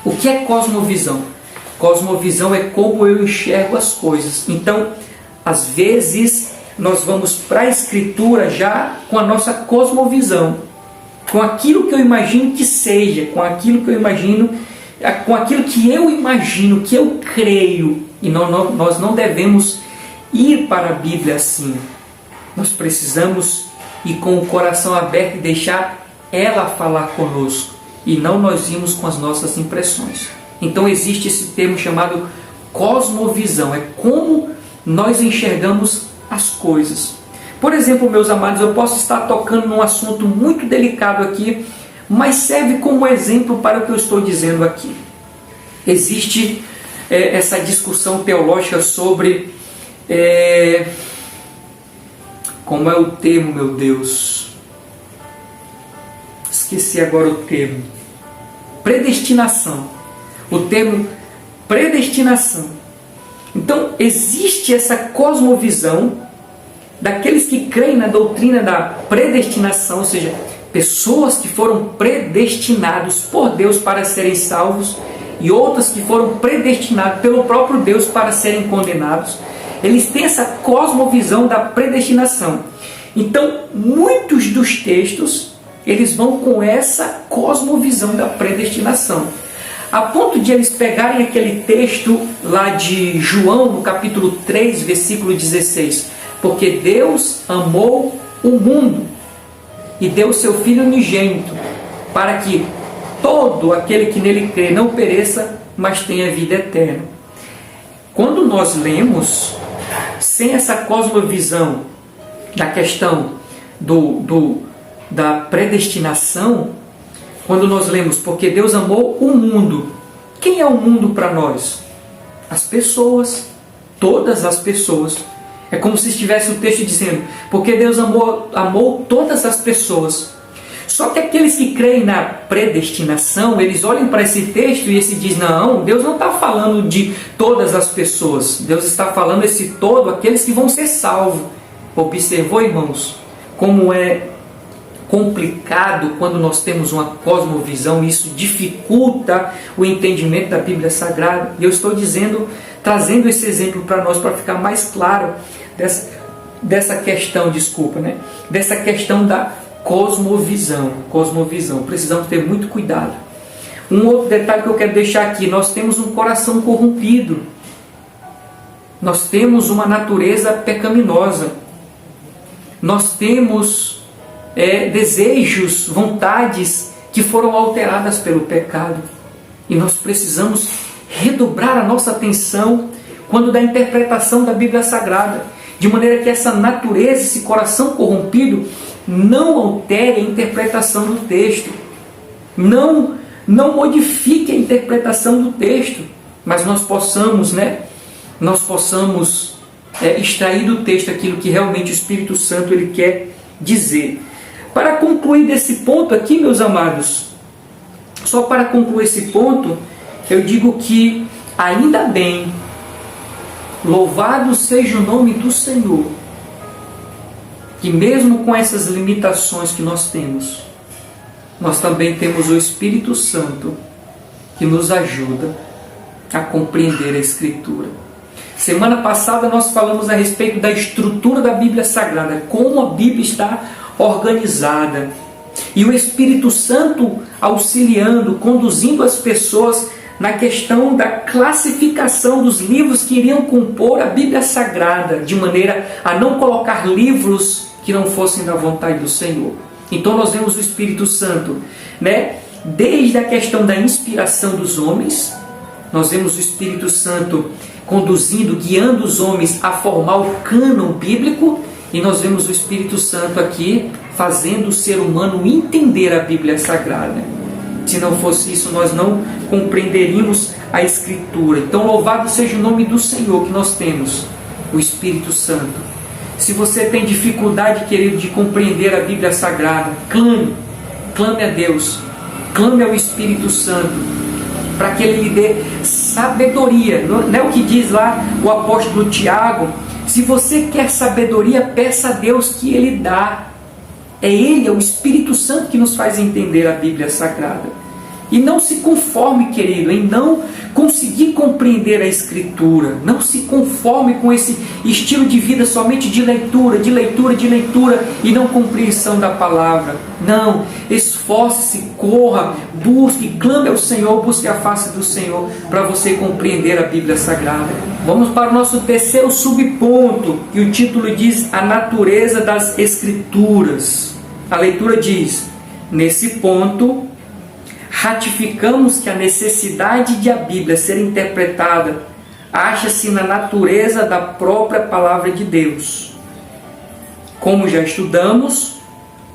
O que é cosmovisão? Cosmovisão é como eu enxergo as coisas. Então, às vezes, nós vamos para a Escritura já com a nossa cosmovisão, com aquilo que eu imagino que seja, com aquilo que eu imagino, que eu creio. E nós não devemos ir para a Bíblia assim. Nós precisamos e com o coração aberto e deixar ela falar conosco, e não nós irmos com as nossas impressões. Então existe esse termo chamado cosmovisão, é como nós enxergamos as coisas. Por exemplo, meus amados, eu posso estar tocando num assunto muito delicado aqui, mas serve como exemplo para o que eu estou dizendo aqui. Existe essa discussão teológica sobre... como é o termo, meu Deus? Esqueci agora o termo. Predestinação. O termo predestinação. Então, existe essa cosmovisão daqueles que creem na doutrina da predestinação, ou seja, pessoas que foram predestinados por Deus para serem salvos e outras que foram predestinados pelo próprio Deus para serem condenados. Eles têm essa cosmovisão da predestinação. Então, muitos dos textos, eles vão com essa cosmovisão da predestinação. A ponto de eles pegarem aquele texto lá de João, no capítulo 3, versículo 16. Porque Deus amou o mundo e deu o seu Filho unigênito, para que todo aquele que nele crê não pereça, mas tenha vida eterna. Quando nós lemos, sem essa cosmovisão da questão da predestinação, quando nós lemos, porque Deus amou o mundo, quem é o mundo para nós? As pessoas, todas as pessoas. É como se estivesse o texto dizendo, porque Deus amou todas as pessoas. Só que aqueles que creem na predestinação, eles olham para esse texto e se diz, não, Deus não está falando de todas as pessoas. Deus está falando esse todo, aqueles que vão ser salvos. Observou, irmãos, como é complicado quando nós temos uma cosmovisão, isso dificulta o entendimento da Bíblia Sagrada. E eu estou trazendo esse exemplo para nós, para ficar mais claro dessa questão, dessa questão da cosmovisão. Precisamos ter muito cuidado. Um outro detalhe que eu quero deixar aqui, nós temos um coração corrompido. Nós temos uma natureza pecaminosa. Nós temos desejos, vontades que foram alteradas pelo pecado. E nós precisamos redobrar a nossa atenção quando da interpretação da Bíblia Sagrada, de maneira que essa natureza, esse coração corrompido, não altere a interpretação do texto, não modifique a interpretação do texto, mas nós possamos extrair do texto aquilo que realmente o Espírito Santo ele quer dizer. Para concluir desse ponto aqui, meus amados, só para concluir esse ponto, eu digo que ainda bem, louvado seja o nome do Senhor, que mesmo com essas limitações que nós temos, nós também temos o Espírito Santo que nos ajuda a compreender a Escritura. Semana passada nós falamos a respeito da estrutura da Bíblia Sagrada, como a Bíblia está organizada. E o Espírito Santo auxiliando, conduzindo as pessoas na questão da classificação dos livros que iriam compor a Bíblia Sagrada, de maneira a não colocar livros que não fossem da vontade do Senhor. Então nós vemos o Espírito Santo, desde a questão da inspiração dos homens, nós vemos o Espírito Santo conduzindo, guiando os homens a formar o cânon bíblico, e nós vemos o Espírito Santo aqui fazendo o ser humano entender a Bíblia Sagrada. Se não fosse isso, nós não compreenderíamos a Escritura. Então, louvado seja o nome do Senhor, que nós temos o Espírito Santo. Se você tem dificuldade, querido, de compreender a Bíblia Sagrada, clame a Deus, clame ao Espírito Santo, para que Ele lhe dê sabedoria. Não é o que diz lá o apóstolo Tiago? Se você quer sabedoria, peça a Deus que Ele dá. É Ele, é o Espírito Santo que nos faz entender a Bíblia Sagrada. E não se conforme, querido, em não conseguir compreender a Escritura. Não se conforme com esse estilo de vida somente de leitura, de leitura, de leitura e não compreensão da palavra. Não, esforce-se, corra, busque, clame ao Senhor, busque a face do Senhor para você compreender a Bíblia Sagrada. Vamos para o nosso terceiro subponto, que o título diz: a natureza das Escrituras. A leitura diz: nesse ponto, ratificamos que a necessidade de a Bíblia ser interpretada acha-se na natureza da própria palavra de Deus. Como já estudamos,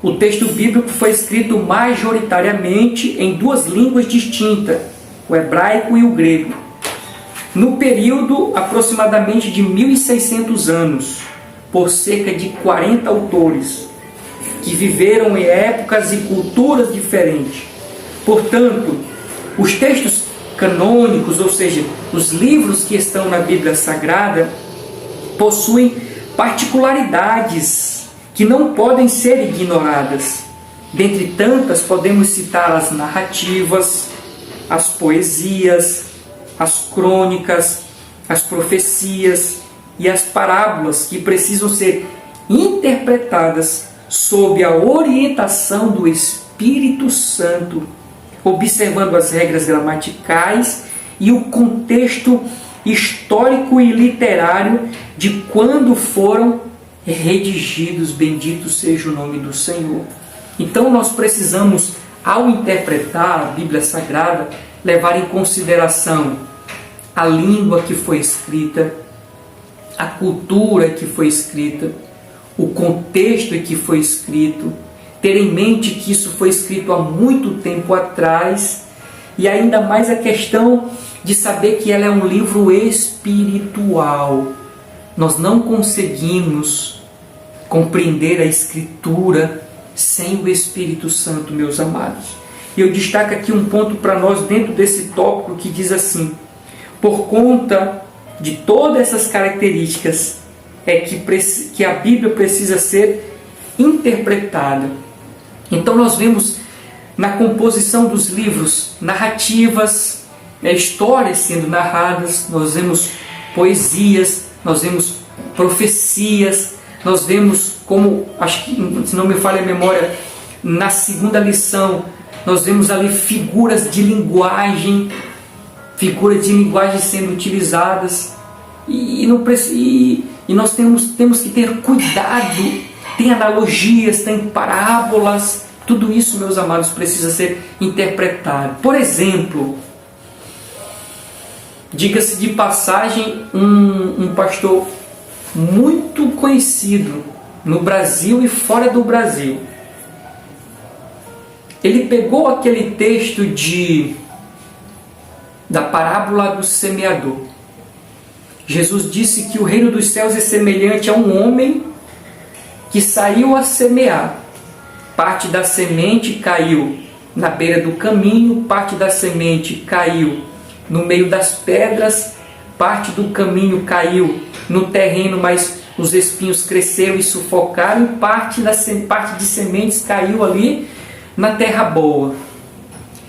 o texto bíblico foi escrito majoritariamente em duas línguas distintas, o hebraico e o grego, no período aproximadamente de 1600 anos, por cerca de 40 autores, que viveram em épocas e culturas diferentes. Portanto, os textos canônicos, ou seja, os livros que estão na Bíblia Sagrada, possuem particularidades que não podem ser ignoradas. Dentre tantas, podemos citar as narrativas, as poesias, as crônicas, as profecias e as parábolas que precisam ser interpretadas sob a orientação do Espírito Santo, observando as regras gramaticais e o contexto histórico e literário de quando foram redigidos. Bendito seja o nome do Senhor. Então nós precisamos, ao interpretar a Bíblia Sagrada, levar em consideração a língua que foi escrita, a cultura que foi escrita, o contexto em que foi escrito, ter em mente que isso foi escrito há muito tempo atrás, e ainda mais a questão de saber que ela é um livro espiritual. Nós não conseguimos compreender a Escritura sem o Espírito Santo, meus amados. E eu destaco aqui um ponto para nós dentro desse tópico que diz assim: por conta de todas essas características, é que a Bíblia precisa ser interpretada. Então nós vemos na composição dos livros narrativas, histórias sendo narradas, nós vemos poesias, nós vemos profecias, nós vemos, como, acho que, se não me falha a memória, na segunda lição, nós vemos ali figuras de linguagem sendo utilizadas, e nós temos que ter cuidado. Tem analogias, tem parábolas, tudo isso, meus amados, precisa ser interpretado. Por exemplo, diga-se de passagem, um pastor muito conhecido no Brasil e fora do Brasil, ele pegou aquele texto da parábola do semeador. Jesus disse que o reino dos céus é semelhante a um homem que saiu a semear. Parte da semente caiu na beira do caminho, parte da semente caiu no meio das pedras, parte do caminho caiu no terreno, mas os espinhos cresceram e sufocaram, e parte de sementes caiu ali na terra boa.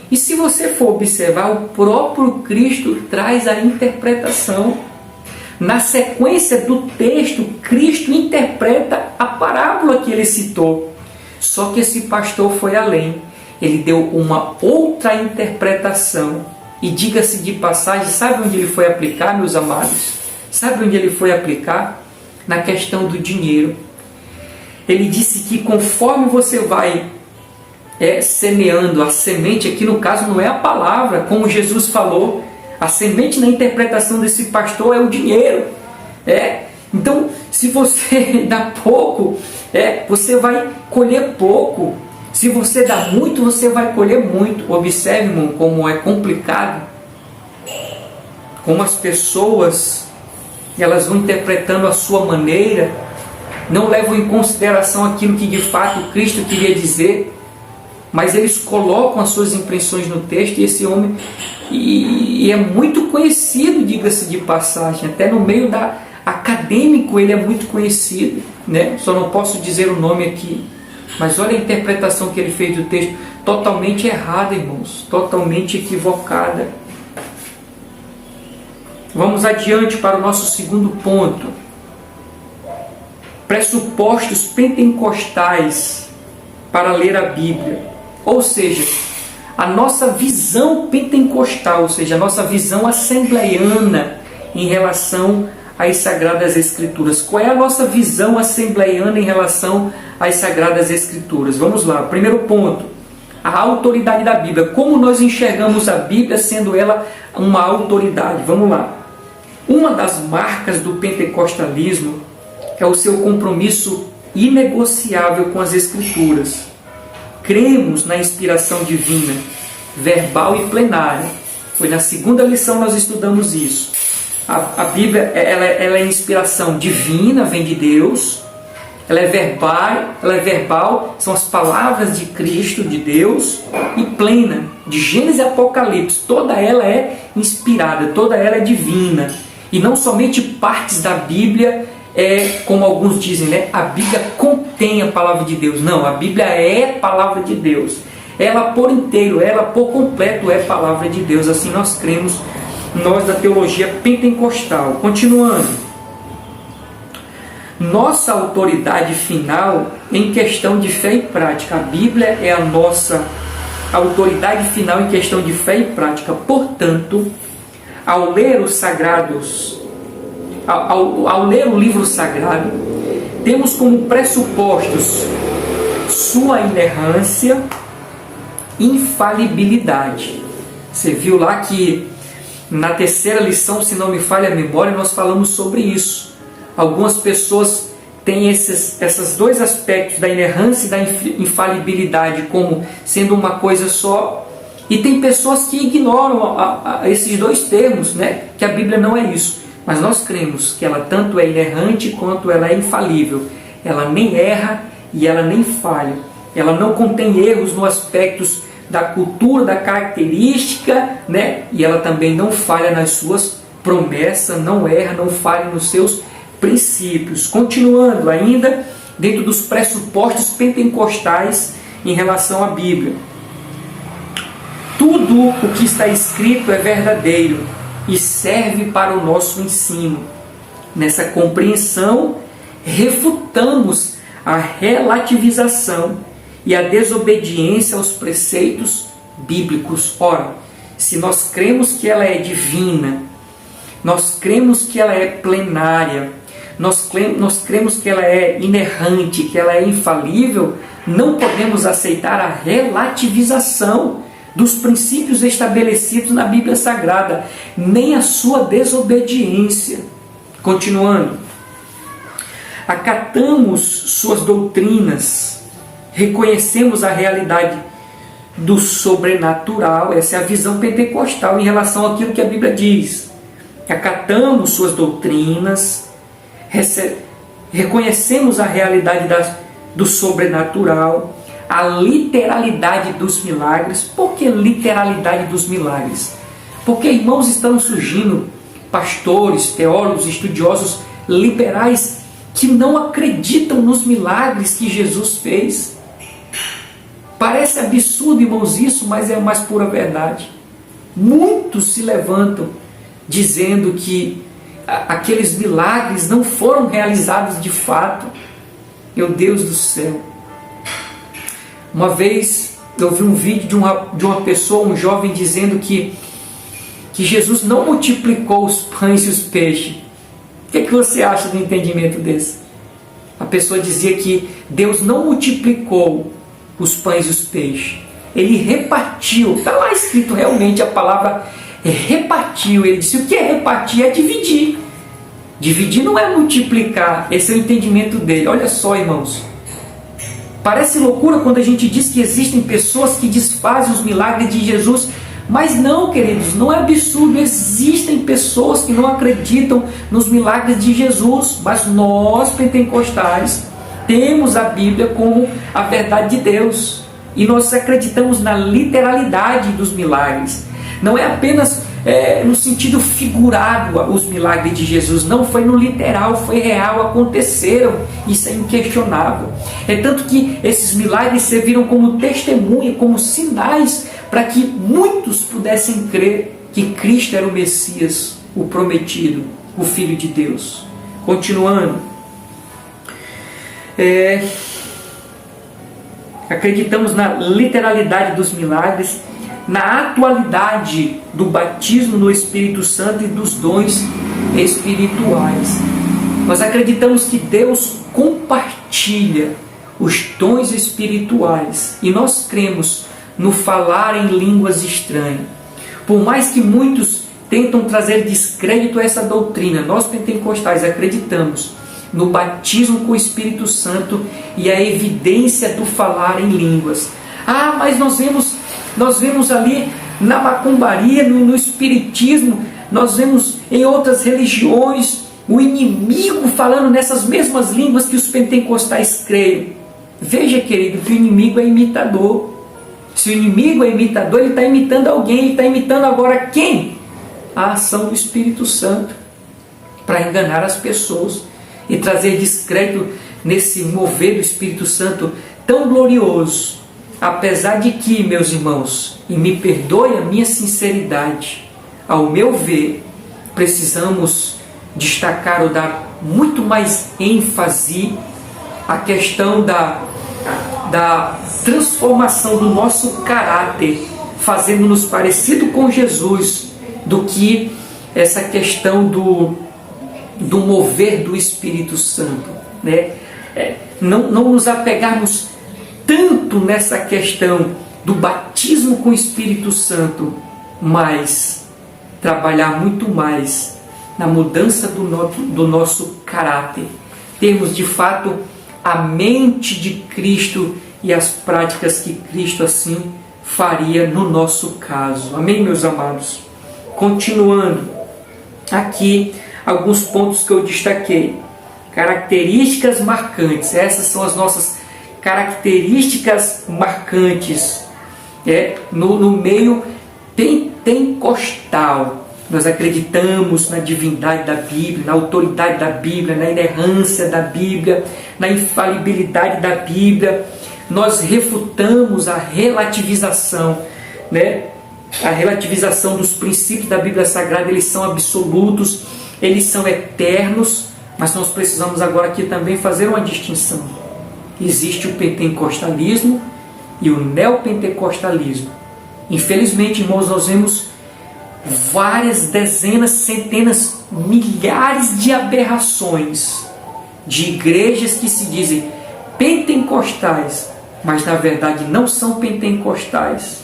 E se você for observar, o próprio Cristo traz a interpretação. Na sequência do texto, Cristo interpreta a parábola que ele citou. Só que esse pastor foi além. Ele deu uma outra interpretação. E diga-se de passagem, sabe onde ele foi aplicar, meus amados? Sabe onde ele foi aplicar? Na questão do dinheiro. Ele disse que conforme você vai semeando a semente, aqui no caso não é a palavra, como Jesus falou, a semente na interpretação desse pastor é o dinheiro. Então, se você dá pouco, você vai colher pouco. Se você dá muito, você vai colher muito. Observe, irmão, como é complicado. Como as pessoas, elas vão interpretando a sua maneira, não levam em consideração aquilo que de fato Cristo queria dizer, mas eles colocam as suas impressões no texto, e esse homem e é muito conhecido, diga-se de passagem, até no meio acadêmico ele é muito conhecido, né? Só não posso dizer o nome aqui, mas olha a interpretação que ele fez do texto, totalmente errada, irmãos, totalmente equivocada. Vamos adiante para o nosso segundo ponto. Pressupostos pentecostais para ler a Bíblia. Ou seja, a nossa visão pentecostal, ou seja, a nossa visão assembleiana em relação às Sagradas Escrituras. Qual é a nossa visão assembleiana em relação às Sagradas Escrituras? Vamos lá, primeiro ponto, a autoridade da Bíblia. Como nós enxergamos a Bíblia sendo ela uma autoridade? Vamos lá. Uma das marcas do pentecostalismo é o seu compromisso inegociável com as Escrituras. Cremos na inspiração divina, verbal e plenária. Foi na segunda lição nós estudamos isso. A Bíblia ela é inspiração divina, vem de Deus. Ela é verbal, são as palavras de Cristo, de Deus, e plena, de Gênesis e Apocalipse. Toda ela é inspirada, toda ela é divina. E não somente partes da Bíblia, como alguns dizem, né? A Bíblia contém a palavra de Deus. Não, a Bíblia é a palavra de Deus. Ela por inteiro, ela por completo é a palavra de Deus. Assim nós cremos, nós da teologia pentecostal. Continuando. Nossa autoridade final em questão de fé e prática. A Bíblia é a nossa autoridade final em questão de fé e prática. Portanto, ao ler os sagrados, ao ler o livro sagrado, temos como pressupostos sua inerrância, infalibilidade. Você viu lá que na terceira lição, se não me falha a memória, nós falamos sobre isso. Algumas pessoas têm esses dois aspectos da inerrância e da infalibilidade como sendo uma coisa só. E tem pessoas que ignoram esses dois termos, né? Que a Bíblia não é isso. Mas nós cremos que ela tanto é inerrante quanto ela é infalível. Ela nem erra e ela nem falha. Ela não contém erros no aspectos da cultura, da característica, né? E ela também não falha nas suas promessas, não erra, não falha nos seus princípios. Continuando ainda dentro dos pressupostos pentecostais em relação à Bíblia. Tudo o que está escrito é verdadeiro e serve para o nosso ensino. Nessa compreensão, refutamos a relativização e a desobediência aos preceitos bíblicos. Ora, se nós cremos que ela é divina, nós cremos que ela é plenária, nós cremos que ela é inerrante, que ela é infalível, não podemos aceitar a relativização dos princípios estabelecidos na Bíblia Sagrada, nem a sua desobediência. Continuando, acatamos suas doutrinas, reconhecemos a realidade do sobrenatural, essa é a visão pentecostal em relação àquilo que a Bíblia diz. Acatamos suas doutrinas, reconhecemos a realidade do sobrenatural, a literalidade dos milagres. Por que literalidade dos milagres? Porque, irmãos, estão surgindo pastores, teólogos, estudiosos liberais que não acreditam nos milagres que Jesus fez. Parece absurdo, irmãos, isso, mas é a mais pura verdade. Muitos se levantam dizendo que aqueles milagres não foram realizados de fato. Meu Deus do céu! Uma vez eu vi um vídeo de uma pessoa, um jovem, dizendo que Jesus não multiplicou os pães e os peixes. O que você acha do entendimento desse? A pessoa dizia que Deus não multiplicou os pães e os peixes. Ele repartiu. Está lá escrito realmente a palavra repartiu. Ele disse: o que é repartir? É dividir. Dividir não é multiplicar. Esse é o entendimento dele. Olha só, irmãos. Parece loucura quando a gente diz que existem pessoas que desfazem os milagres de Jesus. Mas não, queridos, não é absurdo. Existem pessoas que não acreditam nos milagres de Jesus. Mas nós, pentecostais, temos a Bíblia como a verdade de Deus. E nós acreditamos na literalidade dos milagres. Não é apenas no sentido figurado os milagres de Jesus, não foi no literal, foi real, aconteceram, isso é inquestionável. É tanto que esses milagres serviram como testemunha, como sinais, para que muitos pudessem crer que Cristo era o Messias, o prometido, o Filho de Deus. Continuando, acreditamos na literalidade dos milagres, na atualidade do batismo no Espírito Santo e dos dons espirituais. Nós acreditamos que Deus compartilha os dons espirituais e nós cremos no falar em línguas estranhas. Por mais que muitos tentam trazer descrédito a essa doutrina, nós pentecostais acreditamos no batismo com o Espírito Santo e a evidência do falar em línguas. Mas nós vemos ali na macumbaria, no espiritismo, nós vemos em outras religiões o inimigo falando nessas mesmas línguas que os pentecostais creem. Veja, querido, que o inimigo é imitador. Se o inimigo é imitador, ele está imitando alguém. Ele está imitando agora quem? A ação do Espírito Santo, para enganar as pessoas e trazer descrédito nesse mover do Espírito Santo tão glorioso. Apesar de que, meus irmãos, e me perdoe a minha sinceridade, ao meu ver, precisamos destacar ou dar muito mais ênfase à questão da transformação do nosso caráter, fazendo-nos parecido com Jesus, do que essa questão do mover do Espírito Santo, né? Não nos apegarmos tanto nessa questão do batismo com o Espírito Santo, mas trabalhar muito mais na mudança do nosso caráter. Termos de fato a mente de Cristo e as práticas que Cristo assim faria no nosso caso. Amém, meus amados? Continuando, aqui alguns pontos que eu destaquei. Características marcantes. Essas são as nossas características marcantes no meio pentecostal. Nós acreditamos na divindade da Bíblia, na autoridade da Bíblia, na inerrância da Bíblia, na infalibilidade da Bíblia. Nós refutamos a relativização, a relativização dos princípios da Bíblia Sagrada. Eles são absolutos, eles são eternos, mas nós precisamos agora aqui também fazer uma distinção. Existe o pentecostalismo e o neopentecostalismo. Infelizmente, irmãos, nós vemos várias dezenas, centenas, milhares de aberrações de igrejas que se dizem pentecostais, mas na verdade não são pentecostais.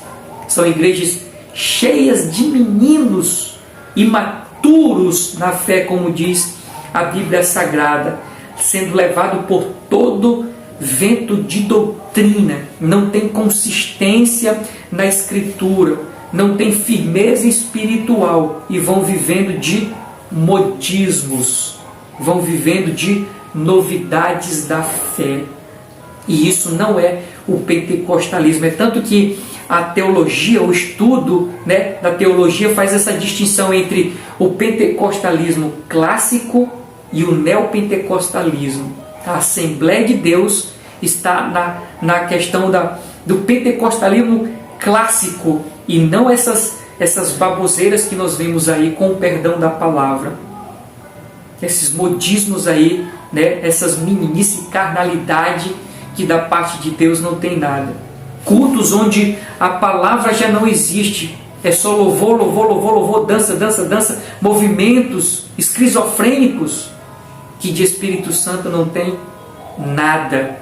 São igrejas cheias de meninos imaturos na fé, como diz a Bíblia Sagrada, sendo levado por todo vento de doutrina, não tem consistência na Escritura, não tem firmeza espiritual e vão vivendo de modismos, vão vivendo de novidades da fé. E isso não é o pentecostalismo. É tanto que a teologia, o estudo da teologia faz essa distinção entre o pentecostalismo clássico e o neopentecostalismo. A Assembleia de Deus está na questão do pentecostalismo clássico e não essas baboseiras que nós vemos aí, com o perdão da palavra. Esses modismos aí, essas meninice, carnalidade que da parte de Deus não tem nada. Cultos onde a palavra já não existe, é só louvor, louvor, louvor, louvor, dança, dança, dança, movimentos esquizofrênicos que de Espírito Santo não tem nada.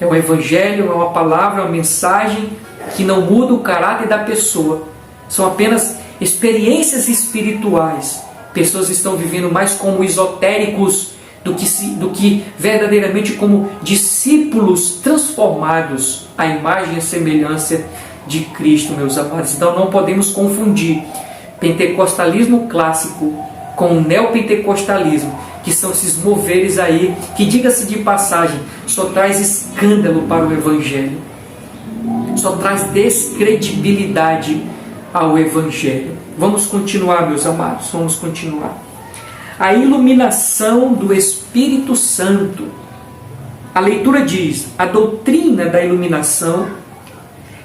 É um evangelho, é uma palavra, é uma mensagem que não muda o caráter da pessoa. São apenas experiências espirituais. Pessoas estão vivendo mais como esotéricos do que verdadeiramente como discípulos transformados à imagem e semelhança de Cristo, meus amados. Então não podemos confundir pentecostalismo clássico com o neopentecostalismo, que são esses moveres aí, que, diga-se de passagem, só traz escândalo para o Evangelho, só traz descredibilidade ao Evangelho. Vamos continuar, meus amados, vamos continuar. A iluminação do Espírito Santo. A leitura diz: a doutrina da iluminação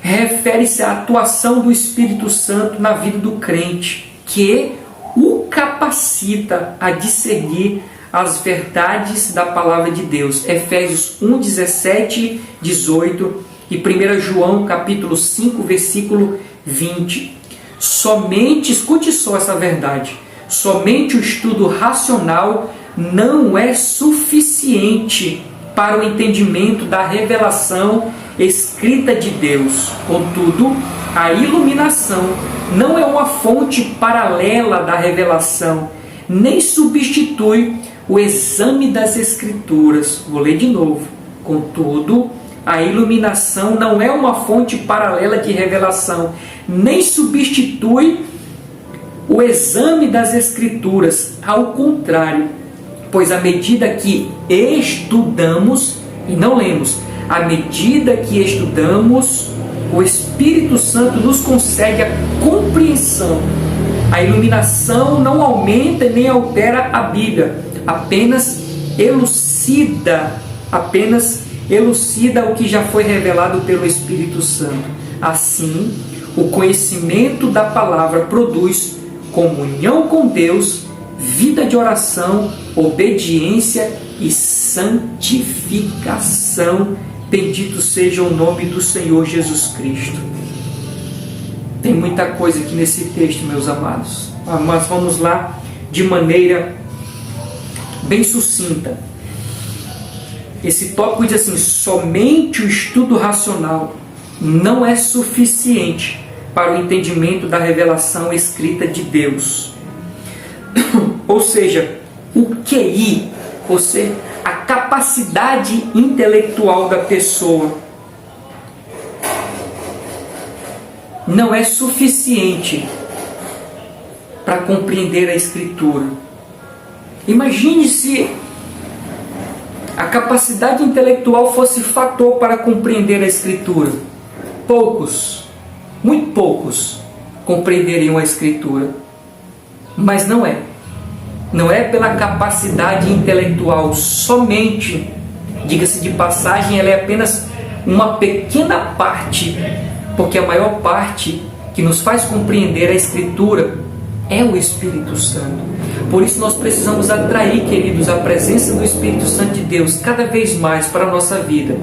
refere-se à atuação do Espírito Santo na vida do crente, que o capacita a discernir as verdades da palavra de Deus. Efésios 1, 17, 18 e 1 João capítulo 5, versículo 20. Somente, escute só essa verdade, somente o estudo racional não é suficiente para o entendimento da revelação escrita de Deus. Contudo, a iluminação não é uma fonte paralela da revelação, nem substitui o exame das Escrituras. Vou ler de novo. Contudo, a iluminação não é uma fonte paralela de revelação, nem substitui o exame das Escrituras. Ao contrário, pois à medida que estudamos, e não lemos, à medida que estudamos, o Espírito Santo nos concede a compreensão. A iluminação não aumenta nem altera a Bíblia, apenas elucida o que já foi revelado pelo Espírito Santo. Assim, o conhecimento da palavra produz comunhão com Deus, vida de oração, obediência e santificação. Bendito seja o nome do Senhor Jesus Cristo. Tem muita coisa aqui nesse texto, meus amados, mas vamos lá de maneira bem sucinta. Esse tópico diz assim: somente o estudo racional não é suficiente para o entendimento da revelação escrita de Deus. Ou seja, o QI, ou seja, a capacidade intelectual da pessoa não é suficiente para compreender a Escritura. Imagine se a capacidade intelectual fosse fator para compreender a Escritura. Poucos, muito poucos, compreenderiam a Escritura. Mas não é. Não é pela capacidade intelectual somente. Diga-se de passagem, ela é apenas uma pequena parte, porque a maior parte que nos faz compreender a Escritura é o Espírito Santo. Por isso nós precisamos atrair, queridos, a presença do Espírito Santo de Deus cada vez mais para a nossa vida,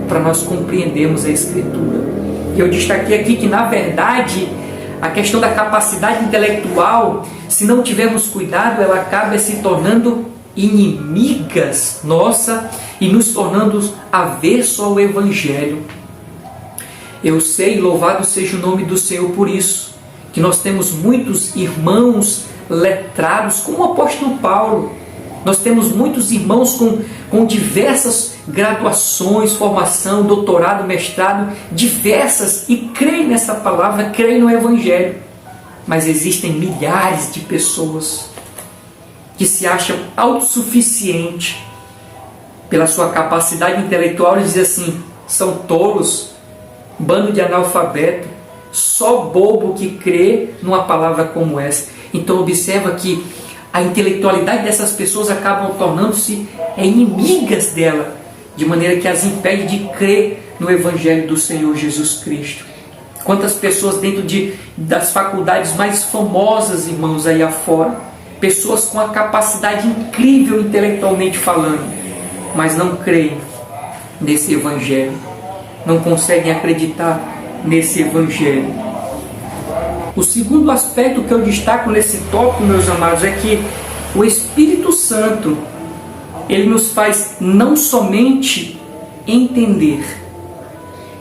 para nós compreendermos a Escritura. Eu destaquei aqui que, na verdade, a questão da capacidade intelectual, se não tivermos cuidado, ela acaba se tornando inimigas nossa e nos tornando avesso ao Evangelho. Eu sei, louvado seja o nome do Senhor por isso, que nós temos muitos irmãos letrados, como o apóstolo Paulo. Nós temos muitos irmãos com diversas graduações, formação, doutorado, mestrado, diversas, e creem nessa palavra, creem no Evangelho. Mas existem milhares de pessoas que se acham autossuficientes pela sua capacidade intelectual e dizem assim: são tolos, bando de analfabeto, só bobo que crê numa palavra como essa. Então observa que a intelectualidade dessas pessoas acabam tornando-se inimigas dela, de maneira que as impede de crer no Evangelho do Senhor Jesus Cristo. Quantas pessoas dentro das faculdades mais famosas, irmãos, aí afora, pessoas com a capacidade incrível intelectualmente falando, mas não creem nesse Evangelho, não conseguem acreditar nesse Evangelho. O segundo aspecto que eu destaco nesse tópico, meus amados, é que o Espírito Santo, ele nos faz não somente entender,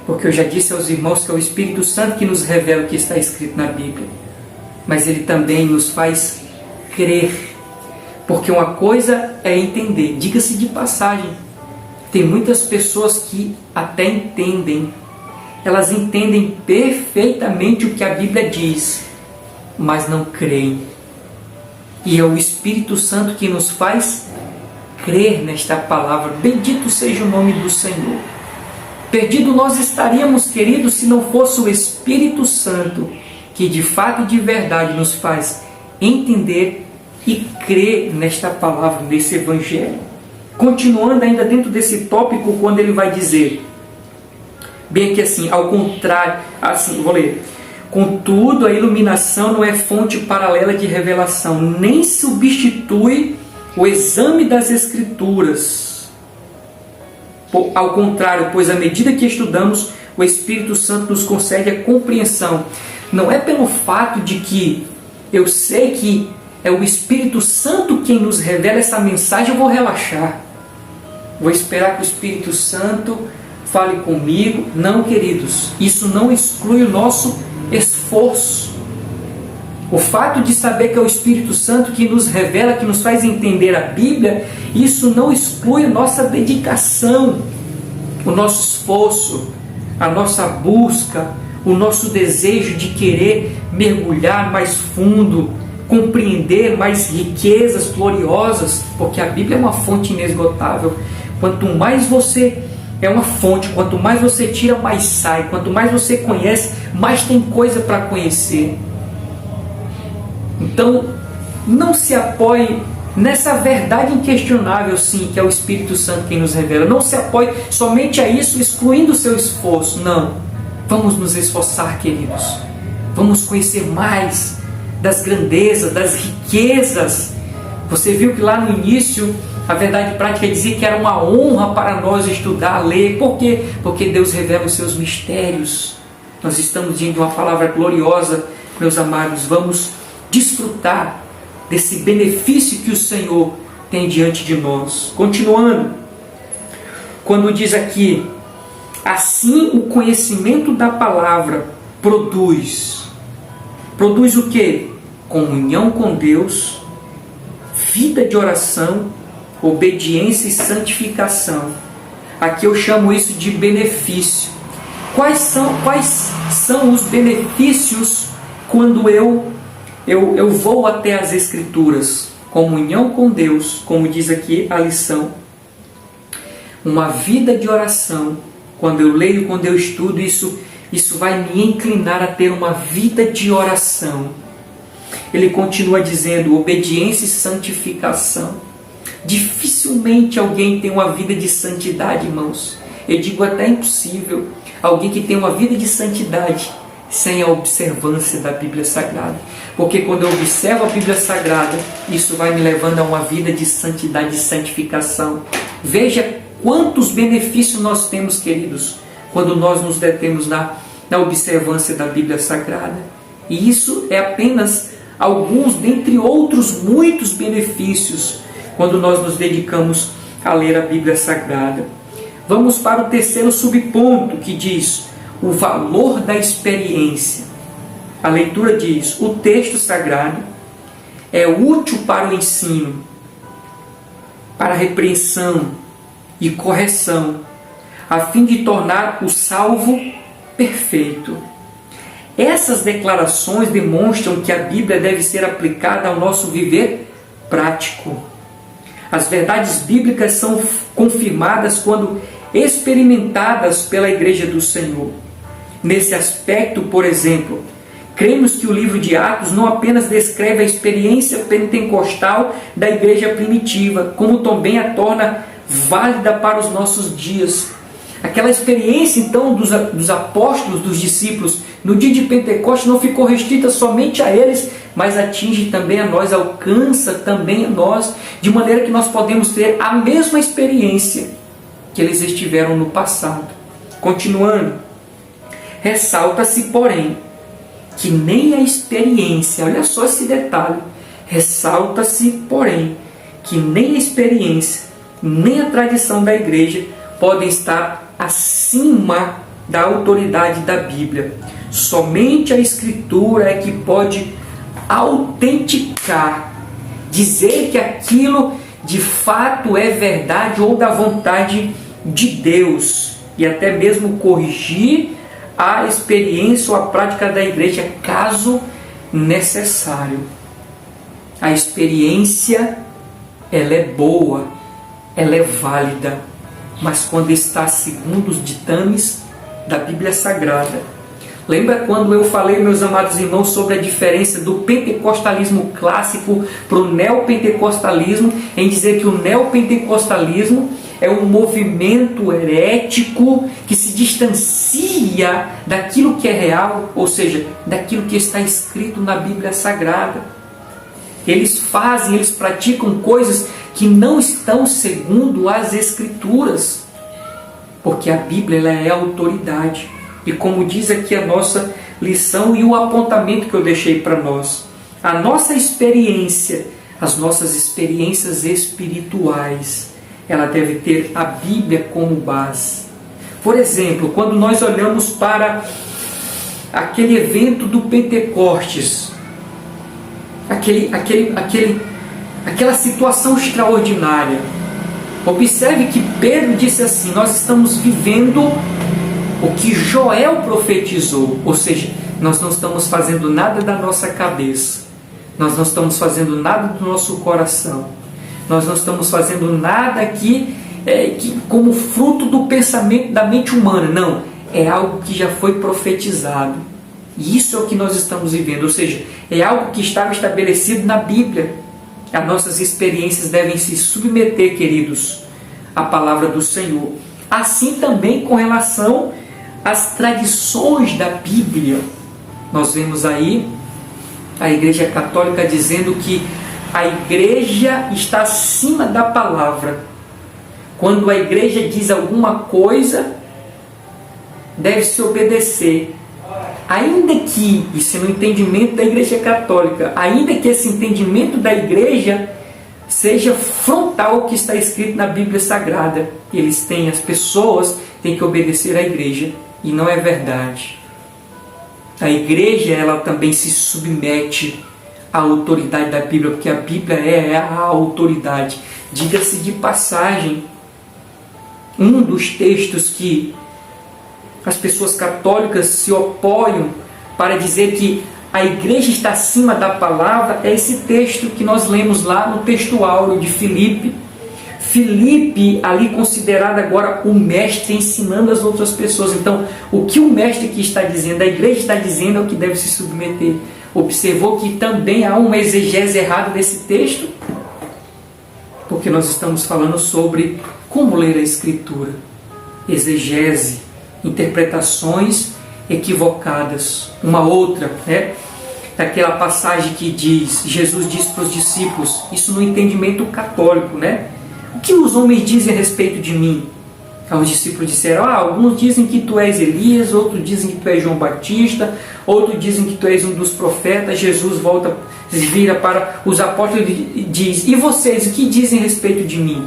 porque eu já disse aos irmãos que é o Espírito Santo que nos revela o que está escrito na Bíblia, mas ele também nos faz crer, porque uma coisa é entender. Diga-se de passagem, tem muitas pessoas que até entendem, elas entendem perfeitamente o que a Bíblia diz, mas não creem. E é o Espírito Santo que nos faz crer nesta palavra. Bendito seja o nome do Senhor. Perdido nós estaríamos, queridos, se não fosse o Espírito Santo que de fato e de verdade nos faz entender e crer nesta palavra, nesse Evangelho. Continuando ainda dentro desse tópico, quando ele vai dizer, bem aqui assim, ao contrário, assim, vou ler. Contudo, a iluminação não é fonte paralela de revelação, nem substitui o exame das Escrituras. Ao contrário, pois à medida que estudamos, o Espírito Santo nos concede a compreensão. Não é pelo fato de que eu sei que é o Espírito Santo quem nos revela essa mensagem, eu vou relaxar. Vou esperar que o Espírito Santo fale comigo. Não, queridos, isso não exclui o nosso esforço. O fato de saber que é o Espírito Santo que nos revela, que nos faz entender a Bíblia, isso não exclui a nossa dedicação, o nosso esforço, a nossa busca, o nosso desejo de querer mergulhar mais fundo, compreender mais riquezas gloriosas, porque a Bíblia é uma fonte inesgotável. Quanto mais você é uma fonte, quanto mais você tira, mais sai. Quanto mais você conhece, mais tem coisa para conhecer. Então, não se apoie nessa verdade inquestionável, sim, que é o Espírito Santo quem nos revela. Não se apoie somente a isso, excluindo o seu esforço. Não. Vamos nos esforçar, queridos. Vamos conhecer mais das grandezas, das riquezas. Você viu que lá no início a verdade prática dizia que era uma honra para nós estudar, ler. Por quê? Porque Deus revela os seus mistérios. Nós estamos diante de uma palavra gloriosa, meus amados. Vamos desfrutar desse benefício que o Senhor tem diante de nós. Continuando, quando diz aqui, assim o conhecimento da palavra produz o quê? Comunhão com Deus, vida de oração, obediência e santificação. Aqui eu chamo isso de benefício. Quais são os benefícios quando eu vou até as Escrituras? Comunhão com Deus, como diz aqui a lição. Uma vida de oração. Quando eu leio, quando eu estudo, isso vai me inclinar a ter uma vida de oração. Ele continua dizendo, obediência e santificação. Dificilmente alguém tem uma vida de santidade, irmãos. Eu digo até impossível. Alguém que tem uma vida de santidade sem a observância da Bíblia Sagrada. Porque quando eu observo a Bíblia Sagrada, isso vai me levando a uma vida de santidade e santificação. Veja quantos benefícios nós temos, queridos, quando nós nos detemos na observância da Bíblia Sagrada. E isso é apenas alguns, dentre outros muitos benefícios, quando nós nos dedicamos a ler a Bíblia Sagrada. Vamos para o terceiro subponto, que diz o valor da experiência. A leitura diz, o texto sagrado é útil para o ensino, para a repreensão e correção, a fim de tornar o salvo perfeito. Essas declarações demonstram que a Bíblia deve ser aplicada ao nosso viver prático. As verdades bíblicas são confirmadas quando experimentadas pela Igreja do Senhor. Nesse aspecto, por exemplo, cremos que o livro de Atos não apenas descreve a experiência pentecostal da igreja primitiva, como também a torna válida para os nossos dias. Aquela experiência, então, dos apóstolos, dos discípulos, no dia de Pentecostes não ficou restrita somente a eles, mas atinge também a nós, alcança também a nós, de maneira que nós podemos ter a mesma experiência que eles estiveram no passado. Continuando, ressalta-se, porém, que nem a experiência, olha só esse detalhe, ressalta-se, porém, que nem a experiência, nem a tradição da igreja podem estar acima da autoridade da Bíblia. Somente a Escritura é que pode autenticar, dizer que aquilo de fato é verdade ou da vontade de Deus, e até mesmo corrigir a experiência ou a prática da igreja, caso necessário. A experiência, ela é boa, ela é válida, mas quando está segundo os ditames da Bíblia Sagrada, Lembra quando eu falei, meus amados irmãos, sobre a diferença do pentecostalismo clássico para o neopentecostalismo, em dizer que o neopentecostalismo é um movimento herético que se distancia daquilo que é real, ou seja, daquilo que está escrito na Bíblia Sagrada. Eles praticam coisas que não estão segundo as Escrituras, porque a Bíblia ela é a autoridade. E como diz aqui a nossa lição e o apontamento que eu deixei para nós, a nossa experiência, as nossas experiências espirituais, ela deve ter a Bíblia como base. Por exemplo, quando nós olhamos para aquele evento do Pentecostes, aquela situação extraordinária, observe que Pedro disse assim: nós estamos vivendo o que Joel profetizou, ou seja, nós não estamos fazendo nada da nossa cabeça, nós não estamos fazendo nada do nosso coração, nós não estamos fazendo nada aqui como fruto do pensamento da mente humana, não, é algo que já foi profetizado, e isso é o que nós estamos vivendo, ou seja, é algo que estava estabelecido na Bíblia. As nossas experiências devem se submeter, queridos, à palavra do Senhor. Assim também com relação as tradições da Bíblia. Nós vemos aí a Igreja Católica dizendo que a Igreja está acima da palavra. Quando a Igreja diz alguma coisa, deve-se obedecer. Ainda que, isso é no entendimento da Igreja Católica, ainda que esse entendimento da Igreja seja frontal ao que está escrito na Bíblia Sagrada. As pessoas têm que obedecer à Igreja. E não é verdade. A Igreja, ela também se submete à autoridade da Bíblia, porque a Bíblia é a autoridade. Diga-se de passagem, um dos textos que as pessoas católicas se opõem para dizer que a Igreja está acima da palavra é esse texto que nós lemos lá no texto áureo de Filipe. Filipe, ali considerado agora o mestre, ensinando as outras pessoas. Então, o que o mestre aqui está dizendo, a Igreja está dizendo, é o que deve se submeter. Observou que também há uma exegese errada desse texto? Porque nós estamos falando sobre como ler a Escritura. Exegese, interpretações equivocadas. Uma outra, daquela passagem que diz, Jesus diz para os discípulos, isso no entendimento católico, O que os homens dizem a respeito de mim? Os discípulos disseram, alguns dizem que tu és Elias, outros dizem que tu és João Batista, outros dizem que tu és um dos profetas. Jesus vira para os apóstolos e diz, e vocês, o que dizem a respeito de mim?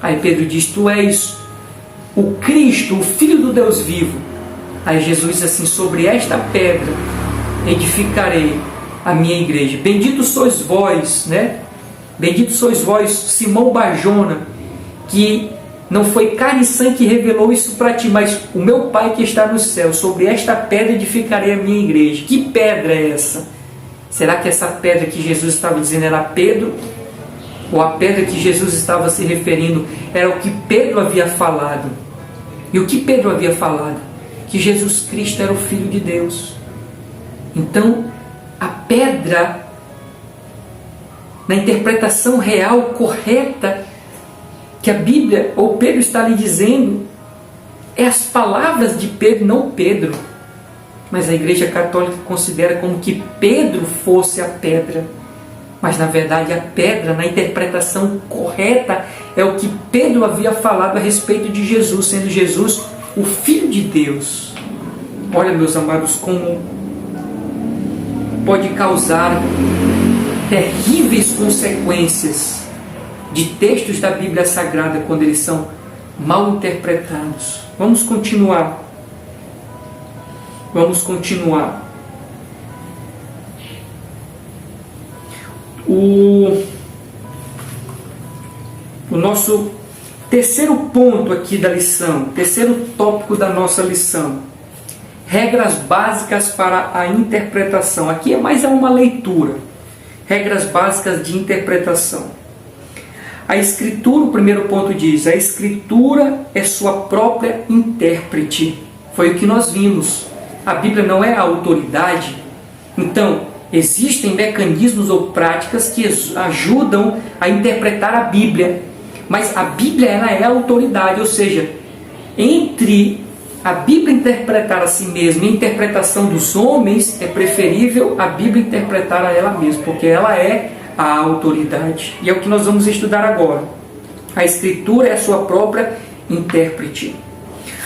Aí Pedro diz, tu és o Cristo, o Filho do Deus vivo. Aí Jesus diz assim, sobre esta pedra edificarei a minha igreja. Bendito sois vós, Bendito sois vós, Simão Barjona, que não foi carne e sangue que revelou isso para ti, mas o meu Pai que está no céu. Sobre esta pedra edificarei a minha igreja. Que pedra é essa? Será que essa pedra que Jesus estava dizendo era Pedro? Ou a pedra que Jesus estava se referindo era o que Pedro havia falado? E o que Pedro havia falado? Que Jesus Cristo era o Filho de Deus. Então, a pedra, na interpretação real, correta, que a Bíblia, ou Pedro está lhe dizendo, é as palavras de Pedro, não Pedro. Mas a Igreja Católica considera como que Pedro fosse a pedra. Mas na verdade a pedra, na interpretação correta, é o que Pedro havia falado a respeito de Jesus, sendo Jesus o Filho de Deus. Olha, meus amados, como pode causar terríveis consequências de textos da Bíblia Sagrada quando eles são mal interpretados. Vamos continuar. O nosso terceiro ponto aqui da lição, terceiro tópico da nossa lição, regras básicas para a interpretação. Aqui é mais uma leitura. Regras básicas de interpretação. A Escritura, o primeiro ponto diz, a Escritura é sua própria intérprete. Foi o que nós vimos a Bíblia não é a autoridade. Então, existem mecanismos ou práticas que ajudam a interpretar a Bíblia. Mas a Bíblia, ela é a autoridade, ou seja, entre a Bíblia interpretar a si mesma e a interpretação dos homens, é preferível a Bíblia interpretar a ela mesma, porque ela é a autoridade. E é o que nós vamos estudar agora. A Escritura é a sua própria intérprete.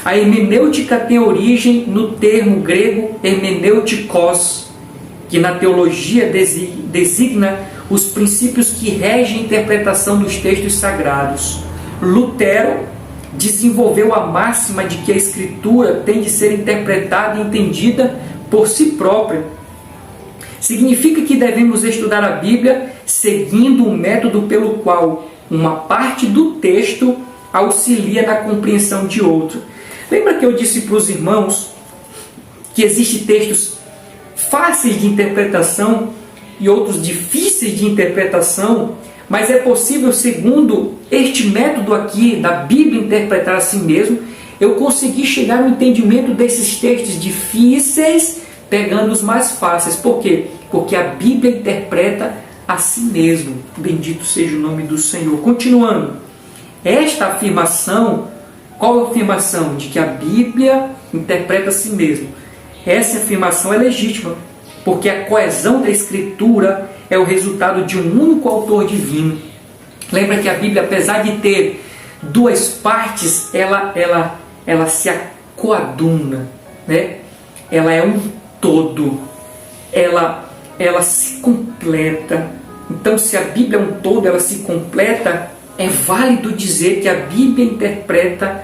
A hermenêutica tem origem no termo grego hermeneutikos, que na teologia designa os princípios que regem a interpretação dos textos sagrados. Lutero desenvolveu a máxima de que a Escritura tem de ser interpretada e entendida por si própria. Significa que devemos estudar a Bíblia seguindo um método pelo qual uma parte do texto auxilia na compreensão de outro. Lembra que eu disse para os irmãos que existem textos fáceis de interpretação e outros difíceis de interpretação, mas é possível, segundo este método aqui da Bíblia interpretar a si mesmo, eu conseguir chegar no entendimento desses textos difíceis, pegando os mais fáceis. Por quê? Porque a Bíblia interpreta a si mesmo. Bendito seja o nome do Senhor. Continuando, esta afirmação, qual é a afirmação? De que a Bíblia interpreta a si mesmo. Essa afirmação é legítima, porque a coesão da Escritura é o resultado de um único autor divino. Lembra que a Bíblia, apesar de ter duas partes, ela se coaduna, né? Ela é um todo, ela se completa. Então, se a Bíblia é um todo, ela se completa, é válido dizer que a Bíblia interpreta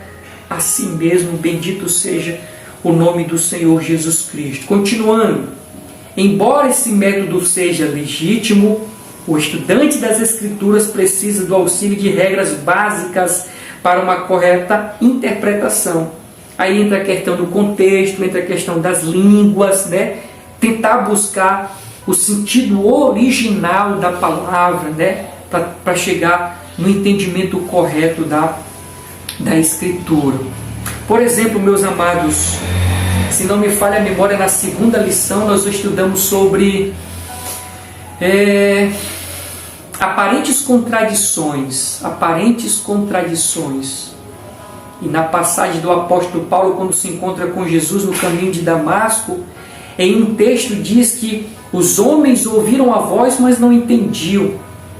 a si mesmo. Bendito seja o nome do Senhor Jesus Cristo. Continuando, embora esse método seja legítimo, o estudante das Escrituras precisa do auxílio de regras básicas para uma correta interpretação. Aí entra a questão do contexto, entra a questão das línguas, né? Tentar buscar o sentido original da palavra, né? Para chegar no entendimento correto da Escritura. Por exemplo, meus amados, se não me falha a memória, na segunda lição nós estudamos sobre aparentes contradições. E na passagem do apóstolo Paulo, quando se encontra com Jesus no caminho de Damasco, em um texto diz que os homens ouviram a voz, mas não entendiam.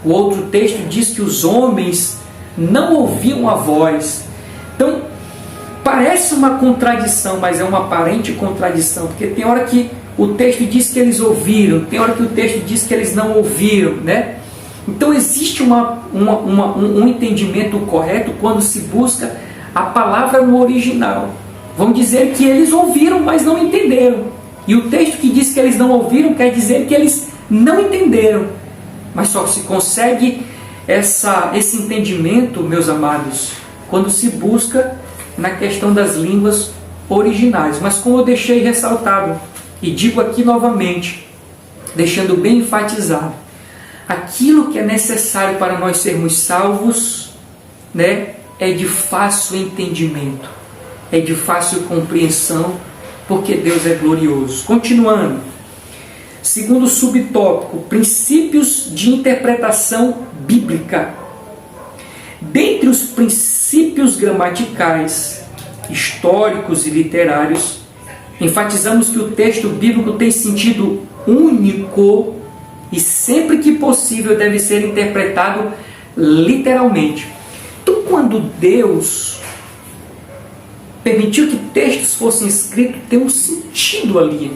O outro texto diz que os homens não ouviam a voz. Então, parece uma contradição, mas é uma aparente contradição, porque tem hora que o texto diz que eles ouviram, tem hora que o texto diz que eles não ouviram, né? Então existe um entendimento correto quando se busca a palavra no original. Vamos dizer que eles ouviram, mas não entenderam. E o texto que diz que eles não ouviram quer dizer que eles não entenderam. Mas só se consegue esse entendimento, meus amados, quando se busca na questão das línguas originais. Mas como eu deixei ressaltado, e digo aqui novamente, deixando bem enfatizado, aquilo que é necessário para nós sermos salvos, né, é de fácil entendimento, é de fácil compreensão, porque Deus é glorioso. Continuando, segundo subtópico, princípios de interpretação bíblica. Dentre os princípios gramaticais, históricos e literários, enfatizamos que o texto bíblico tem sentido único e sempre que possível deve ser interpretado literalmente. Então, quando Deus permitiu que textos fossem escritos, tem um sentido ali.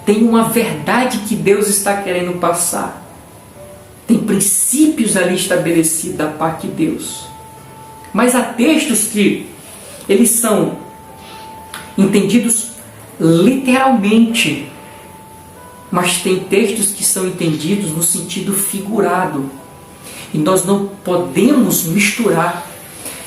Tem uma verdade que Deus está querendo passar. Tem princípios ali estabelecidos da parte de Deus. Mas há textos que eles são entendidos literalmente. Mas tem textos que são entendidos no sentido figurado. E nós não podemos misturar.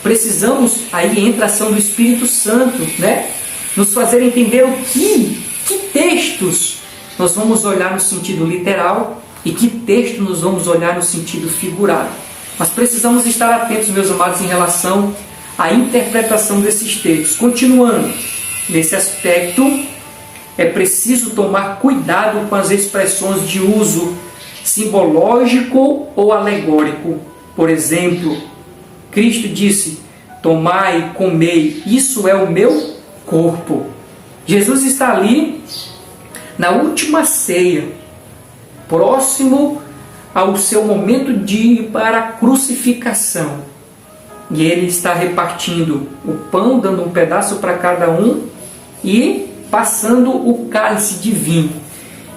Precisamos, aí entra a ação do Espírito Santo, né? Nos fazer entender que textos nós vamos olhar no sentido literal e que texto nós vamos olhar no sentido figurado. Mas precisamos estar atentos, meus amados, em relação à interpretação desses textos. Continuando, Nesse aspecto, é preciso tomar cuidado com as expressões de uso simbológico ou alegórico. Por exemplo, Cristo disse: tomai e comei, isso é o meu corpo. Jesus está ali na última ceia, próximo ao seu momento de ir para a crucificação. E ele está repartindo o pão, dando um pedaço para cada um e passando o cálice de vinho.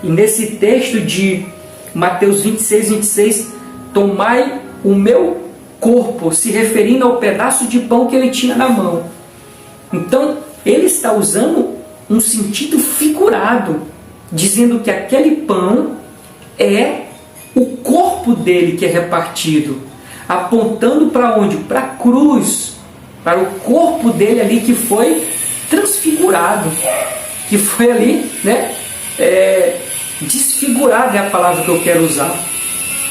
E nesse texto de Mateus 26, tomai o meu corpo, se referindo ao pedaço de pão que ele tinha na mão. Então, ele está usando um sentido figurado, dizendo que aquele pão é o corpo dele que é repartido, apontando para onde? Para a cruz, para o corpo dele ali que foi transfigurado, que foi ali, desfigurado é a palavra que eu quero usar.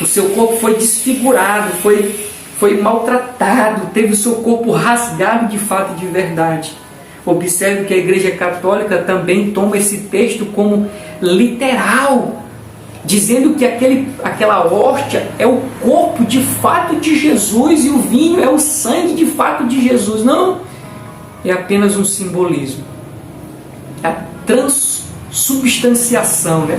O seu corpo foi desfigurado, foi maltratado, teve o seu corpo rasgado de fato e de verdade. Observe que a Igreja Católica também toma esse texto como literal, dizendo que aquela hóstia é o corpo de fato de Jesus e o vinho é o sangue de fato de Jesus. Não, é apenas um simbolismo. A transubstanciação,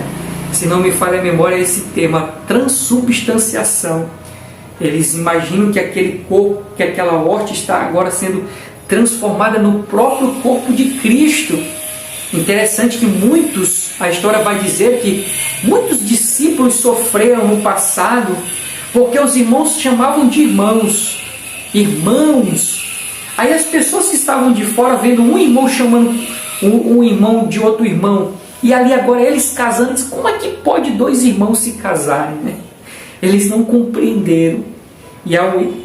se não me falha a memória, é esse tema, transubstanciação. Eles imaginam que aquele corpo, que aquela hóstia está agora sendo transformada no próprio corpo de Cristo. Interessante que a história vai dizer que muitos discípulos sofreram no passado porque os irmãos chamavam de irmãos. Aí as pessoas que estavam de fora vendo um irmão chamando um irmão de outro irmão, e ali agora eles casando, dizem, como é que pode dois irmãos se casarem? Eles não compreenderam. E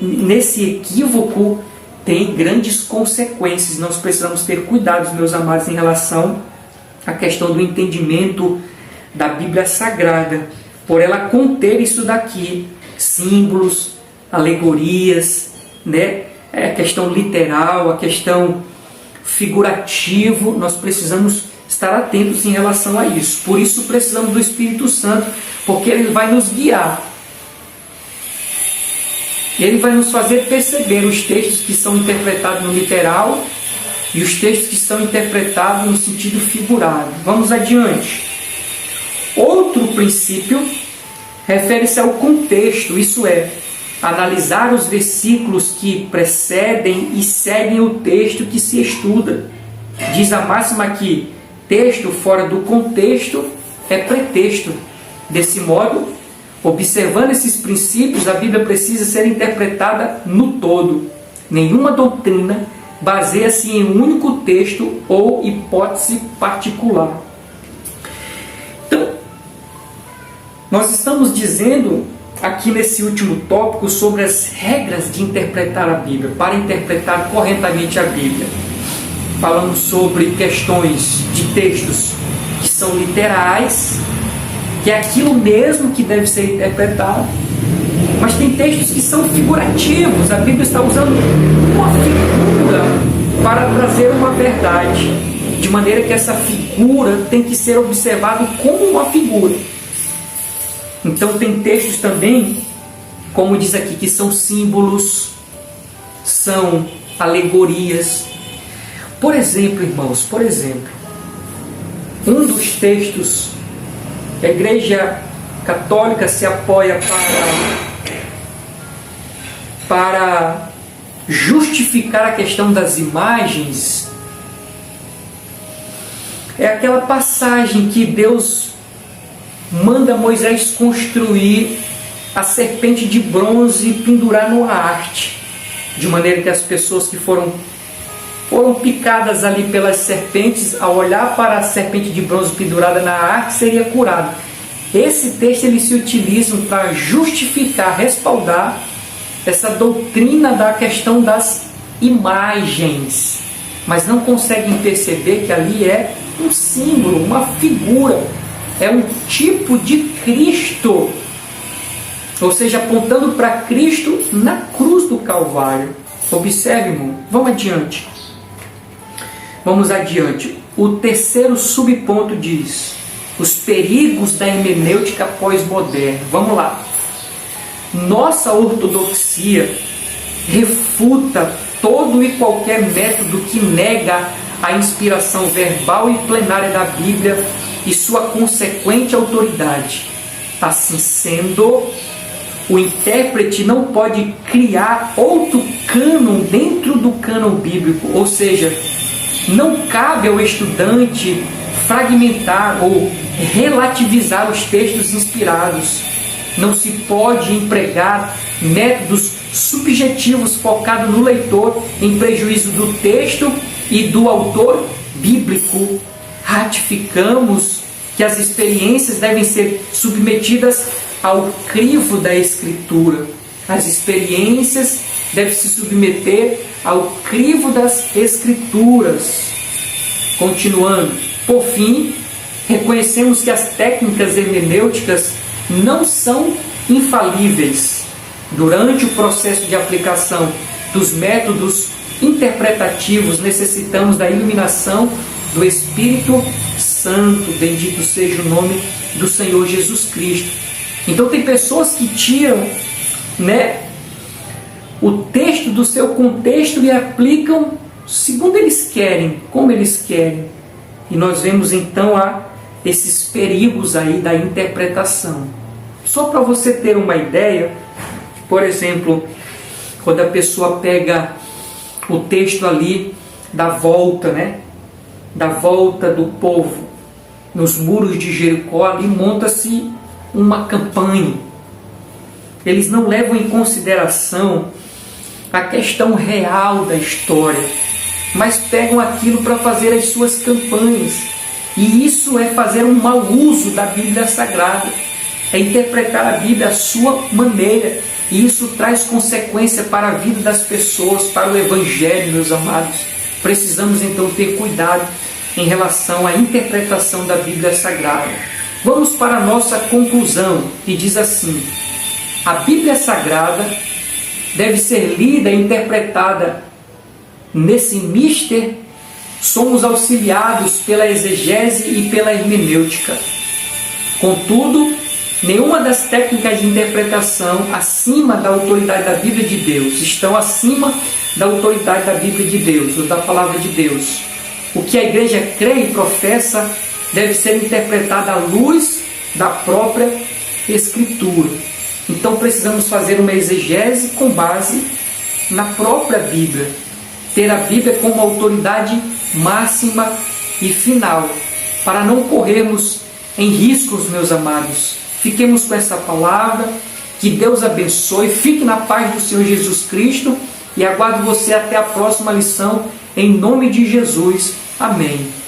nesse equívoco tem grandes consequências. Nós precisamos ter cuidado, meus amados, em relação à questão do entendimento da Bíblia Sagrada, por ela conter isso daqui, símbolos, alegorias, a questão literal, a questão figurativa. Nós precisamos estar atentos em relação a isso. Por isso precisamos do Espírito Santo, porque ele vai nos guiar. Ele vai nos fazer perceber os textos que são interpretados no literal e os textos que são interpretados no sentido figurado. Vamos adiante. Outro princípio refere-se ao contexto, isso é, analisar os versículos que precedem e seguem o texto que se estuda. Diz a máxima que texto fora do contexto é pretexto. Desse modo, observando esses princípios, a Bíblia precisa ser interpretada no todo. Nenhuma doutrina baseia-se em um único texto ou hipótese particular. Então, nós estamos dizendo aqui nesse último tópico sobre as regras de interpretar a Bíblia, para interpretar corretamente a Bíblia. Falamos sobre questões de textos que são literais, que é aquilo mesmo que deve ser interpretado, mas tem textos que são figurativos. A Bíblia está usando uma figura para trazer uma verdade, de maneira que essa figura tem que ser observada como uma figura. Então tem textos também, como diz aqui, que são símbolos, são alegorias. Por exemplo, irmãos, um dos textos que a Igreja Católica se apoia para justificar a questão das imagens é aquela passagem que Deus manda Moisés construir a serpente de bronze e pendurar numa haste, de maneira que as pessoas que foram picadas ali pelas serpentes, ao olhar para a serpente de bronze pendurada na haste, seria curado. Esse texto ele se utiliza para justificar, respaldar essa doutrina da questão das imagens, mas não conseguem perceber que ali é um símbolo, uma figura, é um tipo de Cristo, ou seja, apontando para Cristo na cruz do Calvário. Observe, irmão, vamos adiante. Vamos adiante. O terceiro subponto diz: os perigos da hermenêutica pós-moderna. Vamos lá. Nossa ortodoxia refuta todo e qualquer método que nega a inspiração verbal e plenária da Bíblia e sua consequente autoridade. Assim sendo, o intérprete não pode criar outro cânon dentro do cânon bíblico, ou seja, não cabe ao estudante fragmentar ou relativizar os textos inspirados. Não se pode empregar métodos subjetivos focados no leitor em prejuízo do texto e do autor bíblico. Ratificamos que as experiências devem ser submetidas ao crivo da Escritura. As experiências devem se submeter ao crivo das Escrituras. Continuando, por fim, reconhecemos que as técnicas hermenêuticas não são infalíveis. Durante o processo de aplicação dos métodos interpretativos, necessitamos da iluminação do Espírito Santo. Bendito seja o nome do Senhor Jesus Cristo. Então tem pessoas que tiram, o texto do seu contexto e aplicam segundo eles querem, como eles querem. E nós vemos então esses perigos aí da interpretação. Só para você ter uma ideia, por exemplo, quando a pessoa pega o texto ali da volta, da volta do povo nos muros de Jericó, ali monta-se uma campanha. Eles não levam em consideração a questão real da história, mas pegam aquilo para fazer as suas campanhas. E isso é fazer um mau uso da Bíblia Sagrada, é interpretar a Bíblia à sua maneira. E isso traz consequência para a vida das pessoas, para o Evangelho, meus amados. Precisamos então ter cuidado em relação à interpretação da Bíblia Sagrada. Vamos para a nossa conclusão, que diz assim: a Bíblia Sagrada deve ser lida e interpretada nesse mister. Somos auxiliados pela exegese e pela hermenêutica. Contudo, nenhuma das técnicas de interpretação acima da autoridade da Bíblia de Deus estão acima da autoridade da Bíblia de Deus, ou da Palavra de Deus. O que a igreja crê e professa deve ser interpretado à luz da própria Escritura. Então precisamos fazer uma exegese com base na própria Bíblia. Ter a Bíblia como autoridade máxima e final, para não corrermos em riscos, meus amados. Fiquemos com essa palavra, que Deus abençoe, fique na paz do Senhor Jesus Cristo e aguardo você até a próxima lição, em nome de Jesus. Amém.